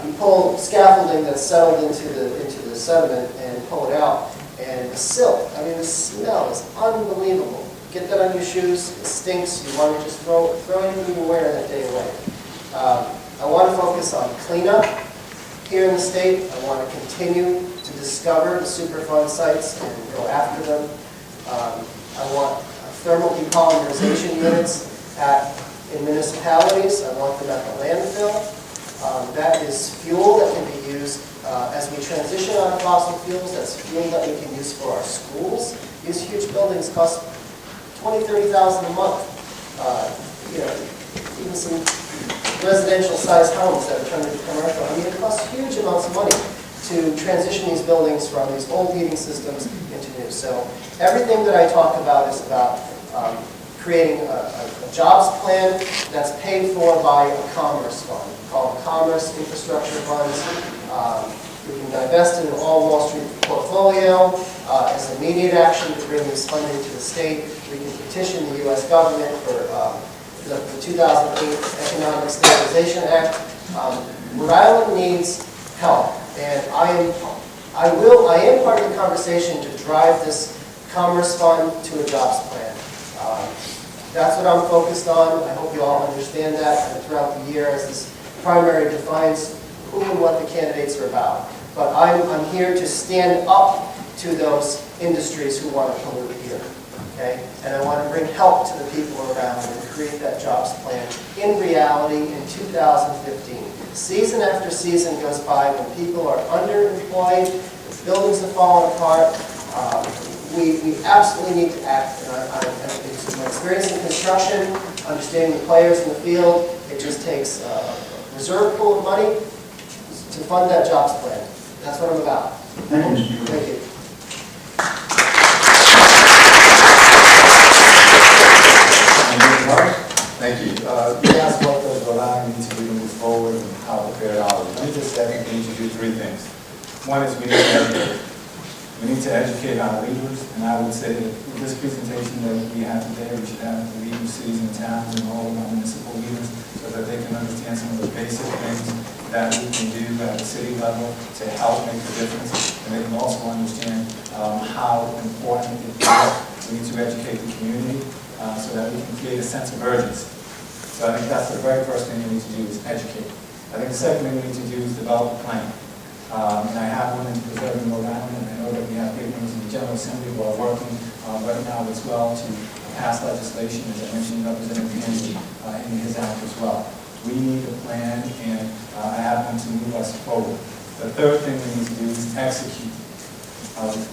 You pull scaffolding that's settled into the sediment and pull it out, and the silt, I mean the smell is unbelievable. Get that on your shoes, it stinks, you want to just throw anything you wear that day away. I want to focus on cleanup here in the state. I want to continue to discover the Superfund sites and go after them. I want thermal depolymerization units in municipalities. I want them at the landfill. That is fuel that can be used as we transition out of fossil fuels. That's fuel that we can use for our schools. These huge buildings cost $20,000, $30,000 a month. Even some residential-sized homes that are turned into commercial. I mean, it costs huge amounts of money to transition these buildings from these old heating systems into new. So everything that I talk about is about creating a jobs plan that's paid for by a commerce fund called Commerce Infrastructure Funds. We can divest in an all Wall Street portfolio as immediate action to bring this funding to the state. We can petition the U.S. government for the 2008 Economic Stabilization Act. Rhode Island needs help, and I am part of the conversation to drive this Commerce Fund to a jobs plan. That's what I'm focused on. I hope you all understand that, and throughout the year as this primary defines who and what the candidates are about. But I'm here to stand up to those industries who want to pollute here. Okay? And I want to bring help to the people around and create that jobs plan in reality in 2015. Season after season goes by when people are underemployed, the buildings are falling apart. We absolutely need to act. And my experience in construction, understanding the players in the field, it just takes a reserve pool of money to fund that jobs plan. That's what I'm about. Thank you. Thank you. Thank you. You asked what does Rhode Island need to do to move forward and how prepared are we? Let me just say we need to do three things. One is we need to educate. We need to educate our leaders, and I would say that with this presentation that we have today, we should have the leading cities and towns and all of our municipal leaders so that they can understand some of the basic things that we can do at the city level to help make the difference, and they can also understand how important it is. We need to educate the community so that we can create a sense of urgency. So I think that's the very first thing we need to do is educate. I think the second thing we need to do is develop a plan. And I have one in preserving Rhode Island, and I know that we have people in the General Assembly who are working right now as well to pass legislation, as I mentioned, Representative Angie in his act as well. We need a plan, and I have one to move us forward. The third thing we need to do is execute.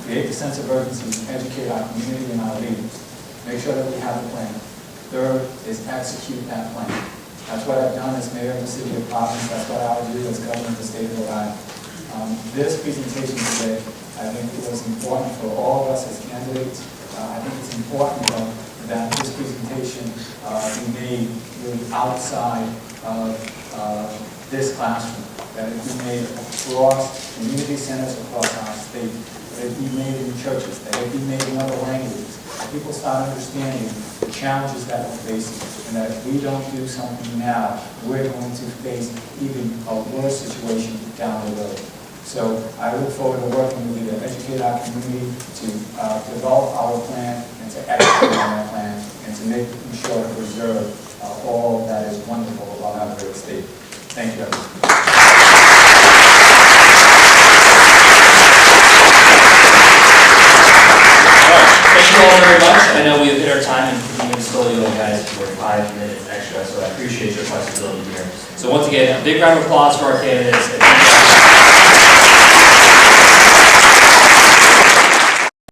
Create the sense of urgency, educate our community and our leaders. Make sure that we have a plan. Third is execute that plan. That's what I've done as mayor of the city of Providence. That's what I will do as governor of the state of Rhode Island. This presentation today, I think it was important for all of us as candidates. I think it's important that this presentation be made really outside of this classroom, that it be made across community centers across our state, that it be made in churches, that it be made in other languages, that people start understanding the challenges that we're facing, and that if we don't do something now, we're going to face even a worse situation down the road. So I look forward to working with you to educate our community, to develop our plan, and to execute on that plan, and to make sure to preserve all that is wonderful about our great state. Thank you. Thank you all very much. I know we've hit our time and even stole you guys for 5 minutes extra, so I appreciate your flexibility here. So once again, a big round of applause for our candidates. And thank you all.